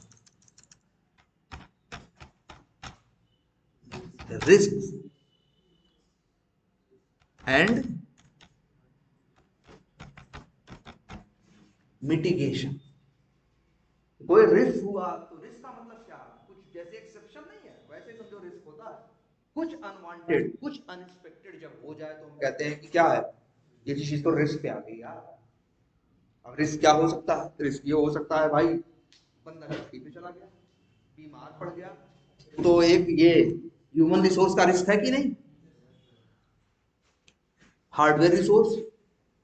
रिस्क एंड मिटिगेशन। कोई रिस्क हुआ तो रिस्क का मतलब क्या, कुछ जैसे एक्सेप्शन नहीं है वैसे समझो रिस्क होता है, कुछ अनवांटेड कुछ अनएक्सपेक्टेड जब हो जाए तो हम कहते हैं कि क्या है, ये चीज तो रिस्क पे आ गई यार। अब रिस्क क्या हो सकता है, रिस्क ये हो सकता है भाई बंदा छुट्टी पे चला गया, बीमार पड़ गया, तो एक ये ह्यूमन रिसोर्स का रिस्क है कि नहीं। हार्डवेयर रिसोर्स,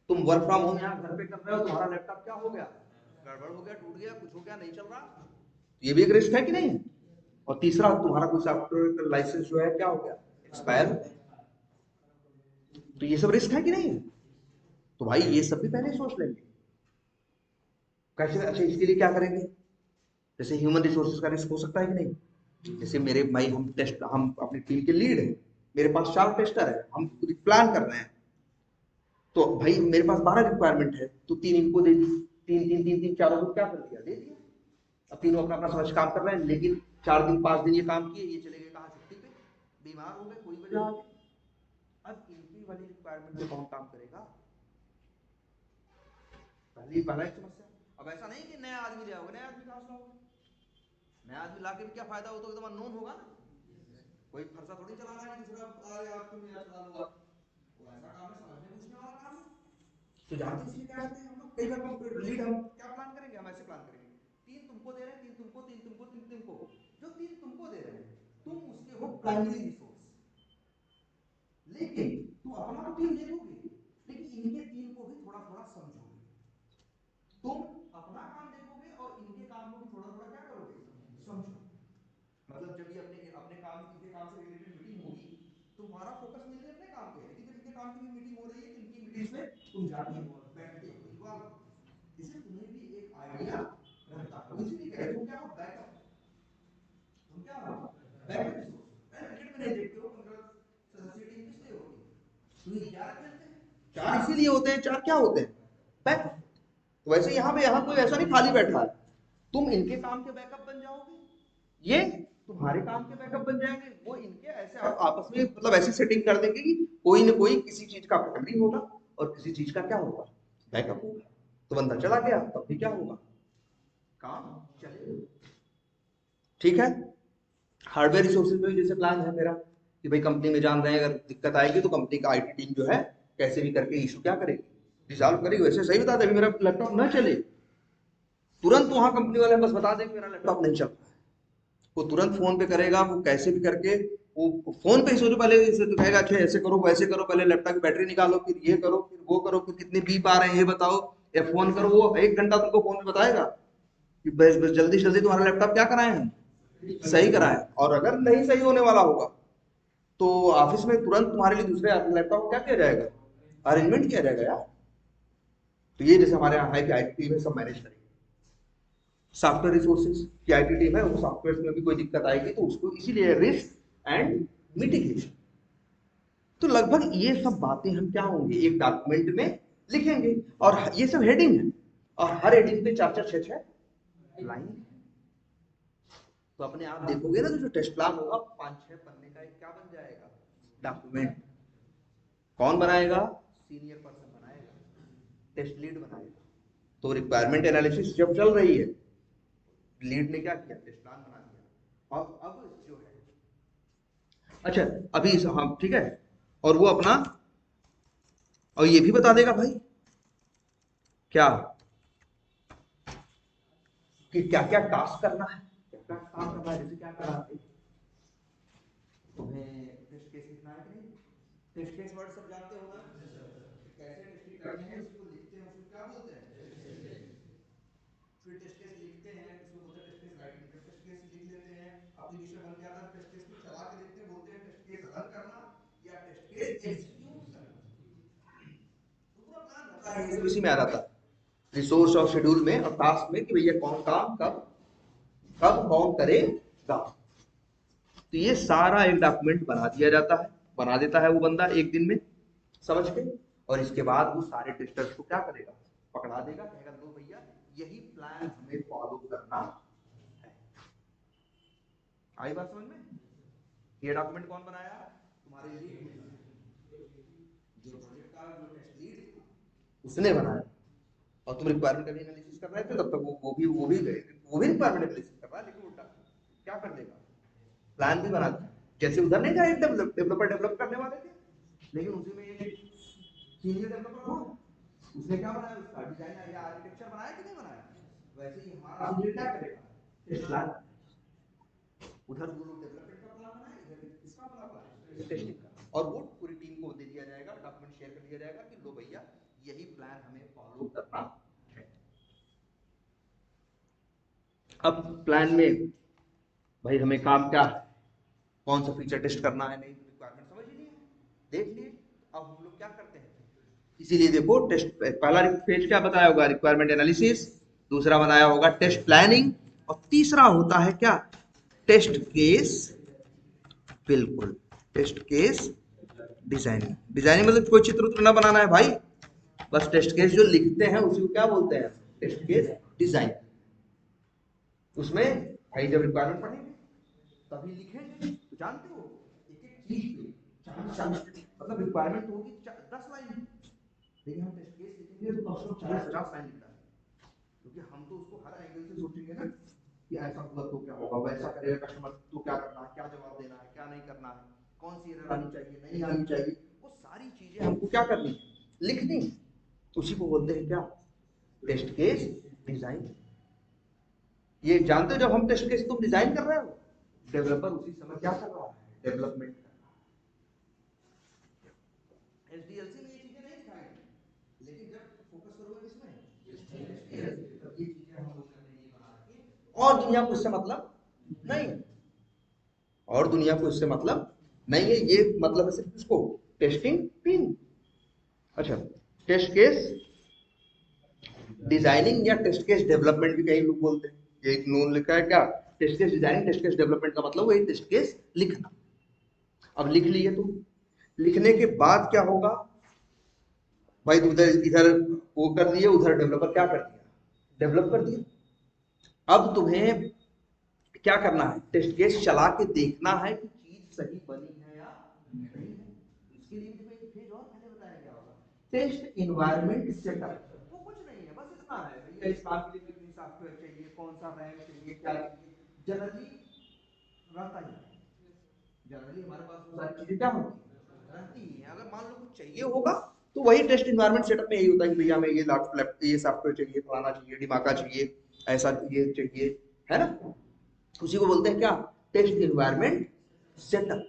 तुम वर्क फ्रॉम होम यहाँ घर पे कर रहे हो, तुम्हारा लैपटॉप क्या हो गया, गड़बड़ हो गया, टूट गया, कुछ हो गया, नहीं चल रहा, तो ये भी एक रिस्क है कि नहीं। और तीसरा, तुम्हारा कोई सॉफ्टवेयर का लाइसेंस जो है क्या हो गया, एक्सपायर हो गया, तो ये सब रिस्क है कि नहीं। तो भाई ये सब भी पहले सोच लेंगे कैसे। अच्छा इसके लिए क्या करेंगे, जैसे ह्यूमन रिसोर्सेज का रिस्क हो सकता है कि नहीं। जैसे मेरे भाई हम अपनी टीम के लीड हैं, मेरे पास 4 टेस्टर है, हम प्लान कर रहे हैं, तो भाई मेरे पास 12 रिक्वायरमेंट है, तो 3 इनको दे दी, तीन चारों को क्या कर दिया, दे दिया। अब तीनों अपना अपना समझ काम कर रहे हैं, लेकिन 4 दिन 5 दिन ये काम किए, ये चले गए कहाँ, छुट्टी पे, बीमार हो गए, कोई वजह आ गई। अब इनकी वाली रिक्वायरमेंट पे कौन काम करेगा, पहला एक समस्या। अब ऐसा नहीं कि नया आदमी ले आओगे, नया आदमी कहाँ से लाओगे, नया आदमी लाके भी क्या फायदा हो, तो एकदम अननोन होगा ना, कोई फरसा थोड़ी चला रहा है कि दूसरा अरे यार तुम यार चला लो, वो ऐसा काम है समझने पूछने वाला काम है। तो जानते इसलिए क्या करते हैं हम लोग, कई बार लीड हम क्या प्लान करेंगे, हम ऐसे प्लान करेंगे, 3 तुमको दे रहे हैं, 3 तुमको, 3 तुमको, 3 तुमको, जो 3 तुमको दे रहे हैं तुम उसके हो प्राइमरी रिसोर्स, लेकिन तुम अपना तो 3 देखोगे, लेकिन इनके 3 को भी थोड़ा थोड़ा समझोगे, तुम अपना काम देखोगे और इनके काम को भी थोड़ा थोड़ा क्या करोगे, समझो। मतलब जब ये अपने अपने काम इनके काम से रिलेटेड मीटिंग होगी, तुम्हारा फोकस मेनली अपने काम पे है, लेकिन जब इनके काम की भी मीटिंग हो रही है तो इनकी मीटिंग्स में तुम जाके बैठते हो, इन्वॉल्व हो, इससे तुम्हें भी एक आइडिया रहता है। इसीलिए कह रहे तुम क्या हो, बैकअप, तुम क्या हो, बैकअप रिसोर्स। क्रिकेट में नहीं देखते हो 15 सदस्यीय टीम किस लिए होती है, तो ये 11 खेलते हैं, 4 इसीलिए होते हैं, 4 क्या होते हैं, बैकअप। तो वैसे यहाँ पे यहाँ कोई ऐसा नहीं खाली बैठा है, तुम इनके काम के बैकअप बन जाओगे, ये तुम्हारे काम के बैकअप बन जाएंगे, वो इनके ऐसे आपस में मतलब ऐसी सेटिंग कर देंगे कि कोई ना कोई किसी चीज का प्राइमरी होगा और किसी चीज का क्या होगा, बैकअप होगा। तो बंदा चला गया तब भी क्या होगा, काम चलेगा। ठीक है। हार्डवेयर रिसोर्सेज में जैसे प्लान है मेरा कि भाई कंपनी में जान रहे हैं अगर दिक्कत आएगी तो कंपनी का आईटी टीम जो है कैसे भी करके इशू क्या करेगी, रिजॉल्व करेगी। वैसे सही बता दे, अभी मेरा लैपटॉप न चले, तुरंत वहां कंपनी वाले बस बता दें कि मेरा लैपटॉप नहीं चल रहा है, वो तुरंत फोन पे करेगा, वो कैसे भी करके वो फोन पे ही सोचो, पहले इसे तो कहेगा अच्छा ऐसे करो वैसे करो, पहले लैपटॉप की बैटरी निकालो, फिर ये करो फिर वो करो, फिर कितने बीप आ रहे हैं ये बताओ, या फोन करो, वो 1 घंटा तुमको फोन पे बताएगा कि बस बस जल्दी से जल्दी तुम्हारा लैपटॉप क्या कराए हम, सही कराए। और अगर नहीं सही होने वाला होगा तो ऑफिस में तुरंत तुम्हारे लिए दूसरे लैपटॉप क्या किया जाएगा, अरेंजमेंट किया जाएगा यार। तो ये जैसे हमारे यहाँ है कि आईटी टीम है सब मैनेज करेगी। सॉफ्टवेयर रिसोर्सेज की आईटी टीम है, वो सॉफ्टवेयर में भी कोई दिक्कत आएगी तो उसको, इसीलिए रिस्क एंड मिटिगेशन। तो लगभग ये सब बातें हम क्या होंगे एक डॉक्यूमेंट में लिखेंगे, और ये सब हेडिंग है, और हर हेडिंग पे 4 4 6 6 लाइन। तो अपने आप देखोगे ना तो जो टेस्ट प्लान होगा 5 6 पन्ने का एक क्या बन जाएगा, डॉक्यूमेंट। कौन बनाएगा, सीनियर पर्सन बनाएगा, टेस्ट लीड बनाएगा। तो रिक्वायरमेंट एनालिसिस जब चल रही है, लीड ने क्या किया, टेस्ट प्लान बना दिया। और अब जो है, अच्छा अभी हाँ ठीक है, और वो अपना, और ये भी बता देगा भाई क्या कि क्या क्या टास्क करना है, क्या क्या काम करना है। जैसे क्या करना है, तुम्हें टेस्ट केस लिखना है कि नहीं, टेस्ट केस वर्ड सब जानते हो ना, कैसे टेस्टिंग करते हैं उसी को लिखते हैं, उसको क्या बोलते हैं, फिर टेस्ट केस लिखते हैं, इसको बोलते हैं टेस्ट केस राइटिंग। जब टेस्ट केस लिख लेते हैं, अपनी विषय बन के आता है, टेस्ट केस को चला के देखते हैं, बोलते हैं टेस्ट केस रन करना या टेस्ट केस एग्जीक्यूट करना। तो पूरा प्लान रहता है, ये सब इसी में आ जाता है रिसोर्स और शेड्यूल में और टास्क में कि भैया कौन काम कब कब कौन करेगा। तो ये सारा एक डॉक्यूमेंट बना दिया जाता है, बना देता है वो बंदा एक दिन में समझ के, और इसके बाद वो सारे टेस्टर्स को क्या करेगा, पकड़ा देगा, कहेगा लो भैया यही प्लान हमें फॉलो करना है। आई बात समझ में, ये डॉक्यूमेंट कौन बनाया? तुम्हारे लीड ने, जो प्रोजेक्ट का जो टेस्ट लीड उसने बनाया। और तुम रिक्वायरमेंट का भी एनालिसिस कर रहे थे, तब तक वो भी रिक्वायरमेंट एनालिसिस कर रहा है, लेकिन उल्टा क्या कर देगा, प्लान भी बना देगा। जैसे उधर नहीं था, एक डेवलपर डेवलप करने वाले थे, लेकिन उसी में एक सीनियर डेवलपर हो, उसने क्या बनाया, उसका डिजाइन या आर्किटेक्चर बनाया कि नहीं बनाया। वैसे ही हमारा सीनियर क्या करेगा, टेस्ट प्लान। उधर वो लोग डेवलपमेंट का प्लान बनाए, इधर किसका प्लान, टेस्टिंग का। और वो पूरी टीम को दे दिया जाएगा, डॉक्यूमेंट शेयर कर दिया जाएगा कि लो भैया यही प्लान हमें फॉलो करना है। अब प्लान में भाई हमें काम क्या है, कौन सा फीचर टेस्ट करना है, नहीं रिक्वायरमेंट समझ ही नहीं है, देख लिए। अब हम लोग क्या करते हैं, इसीलिए देखो टेस्ट पहला फेज क्या बताया होगा, रिक्वायरमेंट एनालिसिस, दूसरा बनाया होगा टेस्ट प्लानिंग, और तीसरा होता है क्या, टेस्ट केस। बिल्कुल, टेस्ट केस डिजाइनिंग। डिजाइनिंग मतलब कोई चित्र उत्र ना बनाना है भाई, बस टेस्ट केस जो लिखते हैं उसी को क्या बोलते हैं, टेस्ट केस डिजाइन। उसमें भाई जब रिक्वायरमेंट पढ़ेंगे तभी लिखेंगे, तो जानते हो एक एक चीज पे 40-40 मतलब रिक्वायरमेंट होगी 10 लाइन, लेकिन हम टेस्ट केस लिखेंगे तो कम से कम 40-50 लाइन लिखना है, क्योंकि हम तो उसको हर एंगल से सोचेंगे ना कि ऐसा हुआ तो क्या होगा, वैसा करेगा कस्टमर तो क्या करना है, क्या जवाब देना है, क्या नहीं करना है, कौन सी एरर आनी चाहिए, नहीं आनी चाहिए, वो सारी चीजें हमको क्या करनी है, लिखनी। उसी को बोलते हैं क्या, टेस्ट केस डिजाइन। ये जानते हो जब हम टेस्ट केस तुम डिजाइन कर रहे हो, डेवलपर उसी समय क्या कर रहा है, डेवलपमेंट कर रहा है। एसडीएलसी में ये चीजें नहीं दिखाई, लेकिन जब फोकस करोगे किसमें, एसडीएलसी, तब ये चीजें हम लोगों ने ये बना रखी है। और दुनिया को इससे मतलब नहीं, और दुनिया को इससे मतलब नहीं है, ये मतलब है सिर्फ इसको टेस्टिंग पिन। अच्छा, टेस्ट केस डिजाइनिंग या टेस्ट केस डेवलपमेंट भी कई लोग बोलते हैं, ये एक नोन लिखा है क्या, test case designing, test case development का मतलब वही टेस्ट केस लिखना। अब लिख लिए तुम, लिखने के बाद क्या होगा भाई, उधर इधर वो कर दिए, उधर डेवलपर क्या कर दिया, डेवलप कर दिया। अब तुम्हें क्या करना है, टेस्ट केस चला के देखना है कि चीज सही बनी है या नहीं है। इसके लिए तुम्हें एक पेज और पहले बताया गया होगा, टेस्ट इन्वायरमेंट सेटअप। वो कुछ नहीं है, बस इतना है भैया, इस काम के लिए कितनी सॉफ्टवेयर चाहिए, कौन सा रैम चाहिए, क्या चाहिए, जनरली रहता ही है। जनरली हमारे पास वो सारी चीजें क्या होती है, रहती ही है। अगर मान लो कुछ चाहिए होगा तो वही टेस्ट इन्वायरमेंट सेटअप में यही होता है कि भैया हमें ये लैपटॉप ये सॉफ्टवेयर चाहिए, फलाना चाहिए, डिमाका चाहिए, ऐसा ये चाहिए, है ना। उसी को बोलते हैं क्या, टेस्ट इन्वायरमेंट सेटअप।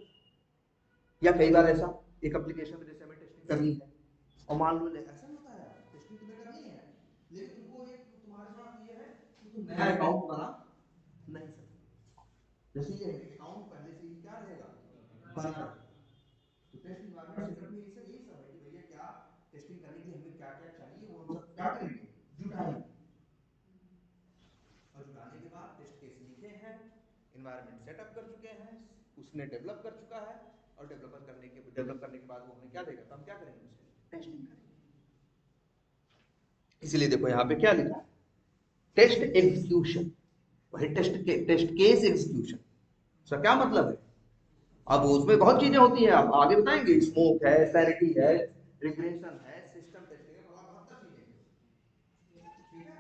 या कई बार ऐसा एक एप्लीकेशन में जैसे हमें टेस्टिंग करनी है, और मान लो ऐसा होता है टेस्टिंग तुम्हें करनी है, लेकिन तुमको एक तुम्हारे पास ये है कि तुम नया अकाउंट बना नहीं सकते। जैसे ये अकाउंट पहले से ही क्या रहेगा, बना रहेगा। तो टेस्ट इन्वायरमेंट सेटअप में यही सब है कि भैया क्या टेस्टिंग करने के लिए हमें क्या क्या चाहिए, वो हम सब क्या करेंगे, जुटाएंगे। और जुटाने के बाद टेस्ट केस लिखे हैं, इन्वायरमेंट सेटअप कर चुके हैं, उसने डेवलप कर चुका है, और डेवलप करने के बाद वो हमें क्या देगा, तो हम क्या करेंगे, उसे टेस्टिंग करेंगे। इसीलिए देखो यहाँ पे क्या लिखा है, टेस्ट एग्जीक्यूशन, वही टेस्ट केस एग्जीक्यूशन। उसका क्या मतलब है, अब उसमें बहुत चीजें होती हैं, आप आगे बताएंगे, स्मोक है, सैनिटी है, रिग्रेशन है, सिस्टम टेस्टिंग है, बहुत चीजें हैं, ठीक है।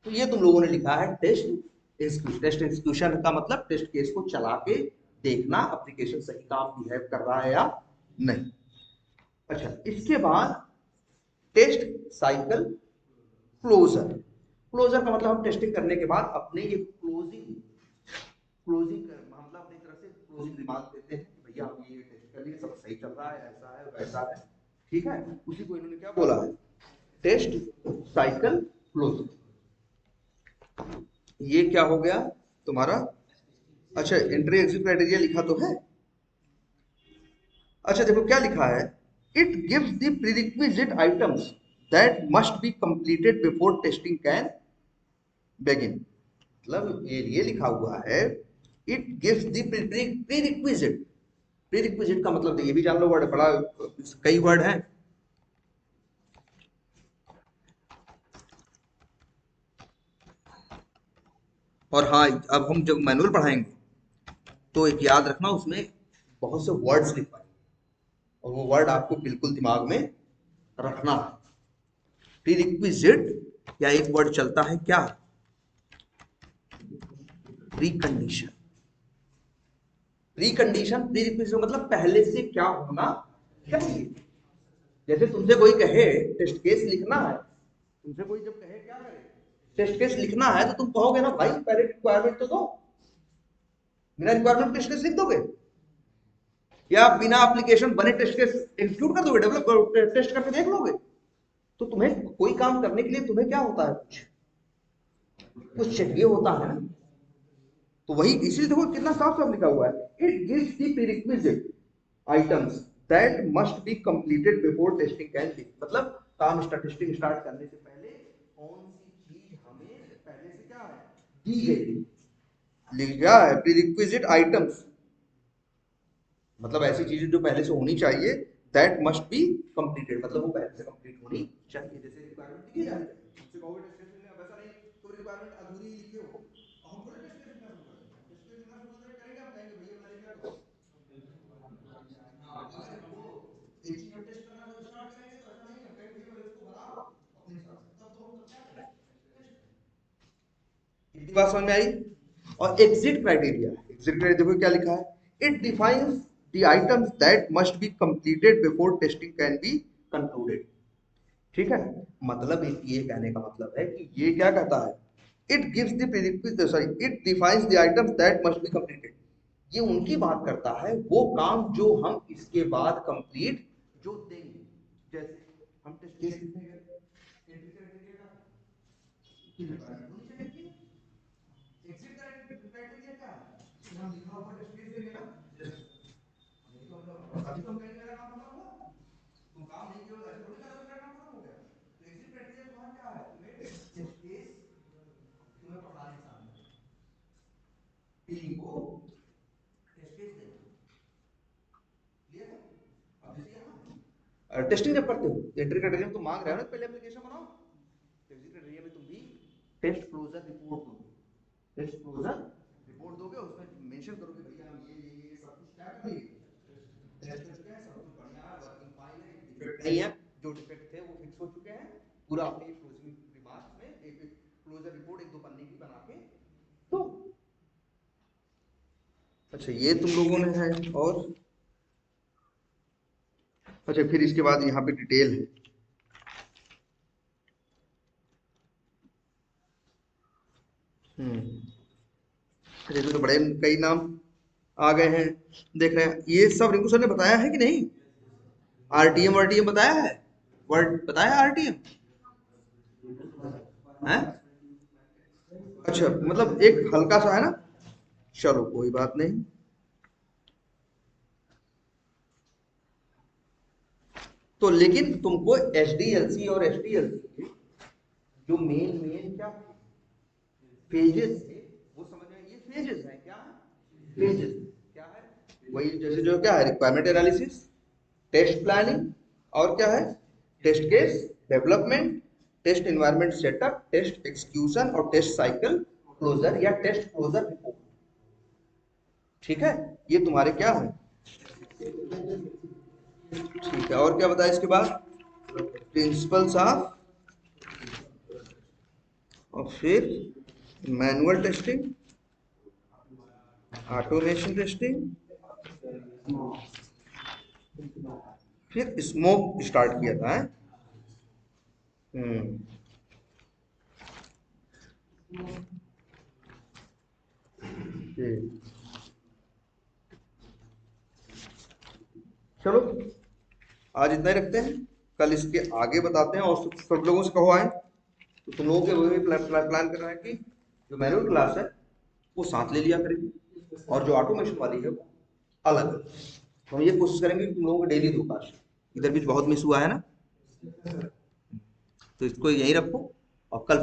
तो ये तुम लोगों ने लिखा है टेस्ट एग्जीक्यूशन। टेस्ट एग्जीक्यूशन का मतलब टेस्ट केस को चला के देखना एप्लीकेशन सही काम बिहेव कर रहा है या नहीं। अच्छा, इसके बाद टेस्ट साइकिल क्लोजर। क्लोजर का मतलब हम टेस्टिंग करने के बाद अपने ये क्लोजिंग क्लोजिंग मतलब अपनी तरफ से क्लोजिंग रिमार्क देते हैं कि भैया हम ये टेस्ट कर लिए, सब सही चल रहा है, ऐसा है वैसा है, ठीक है। उसी को इन्होंने क्या बोला है, टेस्ट साइकिल क्लोजिंग। ये क्या हो गया तुम्हारा, अच्छा एंट्री एग्जिट क्राइटेरिया लिखा तो है। अच्छा देखो क्या लिखा है, it gives the prerequisite items that must be completed before testing can begin. मतलब ये लिखा हुआ है, it gives the prerequisite. Prerequisite का मतलब तो ये भी जान लो, वर्ड बड़ा कई वर्ड हैं। और हाँ, अब हम जब मैनुअल पढ़ाएंगे तो एक याद रखना, उसमें बहुत से वर्ड्स लिखवाए और वो वर्ड आपको बिल्कुल दिमाग में रखना है। प्रीरिक्विजिट या एक वर्ड चलता है क्या, प्रीकंडीशन। प्रीकंडीशन प्रीरिक्विजिट मतलब पहले से क्या होना चाहिए। जैसे तुमसे कोई कहे टेस्ट केस लिखना है, तुमसे कोई जब कहे क्या करे टेस्ट केस लिखना है, तो तुम कहोगे ना भाई पहले रिक्वायरमेंट तो दो। बिना रिक्वायरमेंट टेस्ट केस लिख दोगे, या बिना एप्लीकेशन बने टेस्ट केस एग्जीक्यूट कर दोगे, डेवलप टेस्ट करके देख लोगे। तो तुम्हें कोई काम करने के लिए तुम्हें क्या होता है, कुछ कुछ चाहिए होता है ना। तो वही इसीलिए देखो कितना साफ साफ लिखा हुआ है, it gives the prerequisite items that must be completed before testing can be. मतलब काम टेस्टिंग स्टार्ट करने से पहले कौन सी चीज हमें पहले से क्या है दी गई, लिखा है प्रीरिक्विजिट आइटम्स, मतलब ऐसी चीजें जो पहले से होनी चाहिए, दैट मस्ट बी कंप्लीटेड मतलब वो पहले से कंप्लीट होनी चाहिए। जैसे रिक्वायरमेंट लिखी जाती है, हमसे कहोगे टेस्ट केस लिखना, वैसा नहीं तो रिक्वायरमेंट अधूरी ही लिखे हो और हम थोड़े टेस्ट केस लिखना शुरू करेंगे। हम टेस्ट केस लिखना शुरू करेंगे, हम कहेंगे भैया पहले क्या करो। हाँ, अगर वो एक चीज हम टेस्ट करना स्टार्ट करेंगे तो ऐसा नहीं हम कहेंगे भैया पहले उसको बनाओ अपने हिसाब से, तब तो हम तब क्या करें टेस्ट करें। इतनी बात समझ में आई। और एग्जिट क्राइटेरिया, एग्जिट क्राइटेरिया देखो क्या लिखा है, it defines the items that must be completed before testing can be concluded. ठीक है, मतलब ये कहने का मतलब है कि ये क्या कहता है, it gives the prerequisite, sorry it defines the items that must be completed. ये उनकी बात करता है वो काम जो हम इसके बाद कंप्लीट जो देंगे। जैसे हम टेस्ट केस लिखने गए, एंट्री क्राइटेरिया का की रिक्वायरमेंट होनी चाहिए। एग्जिट क्राइटेरिया क्या है कि हम लिखा हुआ टेस्ट केस देंगे ना, नहीं तो हम अभी तो हम कहेंगे मेरा काम खत्म हुआ, तुम काम नहीं किया ऐसे थोड़ी कहा मेरा काम खत्म हो गया। तो एग्जिट क्राइटेरिया तुम्हारा क्या है, तुम्हें टेस्ट केस तुम्हें पढ़ाने सामने टीम को टेस्ट केस देना, क्लियर है। अब जैसे यहाँ टेस्टिंग जब करते हो एंट्री क्राइटेरिया में तो मांग रहे हो ना पहले एप्लीकेशन बनाओ, तो एग्जिट क्राइटेरिया में तुम भी टेस्ट क्लोजर रिपोर्ट दोगे, टेस्ट क्लोजर रिपोर्ट दोगे, उसमें मेंशन करोगे भैया हम ये सब कुछ क्या कर लिए टेस्ट कर चुके हैं, सब कुछ बढ़िया है, वर्किंग फाइन है, डिफेक्ट नहीं है, जो डिफेक्ट थे वो फिक्स हो चुके हैं, पूरा अपने क्लोजिंग रिमार्क्स में एक क्लोजर रिपोर्ट एक दो पन्ने की बना के तो। अच्छा ये तुम लोगों ने है, और अच्छा फिर इसके बाद यहाँ पे डिटेल है, अच्छा इसमें तो बड़े कई नाम आ गए हैं, देख रहे हैं ये सब रिंकू सर ने बताया है कि नहीं, आरटीएम आरटीएम बताया है, वर्ड बताया आरटीएम है। अच्छा मतलब एक हल्का सा है ना, चलो कोई बात नहीं। तो लेकिन तुमको एचडीएलसी और एचडीएलसी जो मेन मेन क्या फेजेस थे वो समझ में, ये फेजेस है क्या है, फेजेस क्या है, वही जैसे जो क्या है रिक्वायरमेंट एनालिसिस, टेस्ट प्लानिंग, और क्या है test case development, test environment setup, test execution और टेस्ट साइकिल क्लोजर या टेस्ट क्लोजर रिपोर्ट। ठीक है, ये तुम्हारे क्या है, ठीक है। और क्या बताया इसके बाद, प्रिंसिपल्स ऑफ, और फिर मैनुअल टेस्टिंग, ऑटोमेशन टेस्टिंग, फिर स्मोक स्टार्ट किया था है? हम्म, चलो आज इतना ही रखते हैं, कल इसके आगे बताते हैं। और सब लोगों से कहो आए, तो तुम लोगों के वही प्लान कर रहे हैं कि जो मैनुअल क्लास है वो साथ ले लिया करेंगे और जो ऑटोमेशन वाली है वो अलग। तो हम ये कोशिश करेंगे कि तुम लोगों को डेली दो क्लास, इधर बीच बहुत मिस हुआ है ना, तो इसको यही रखो और कल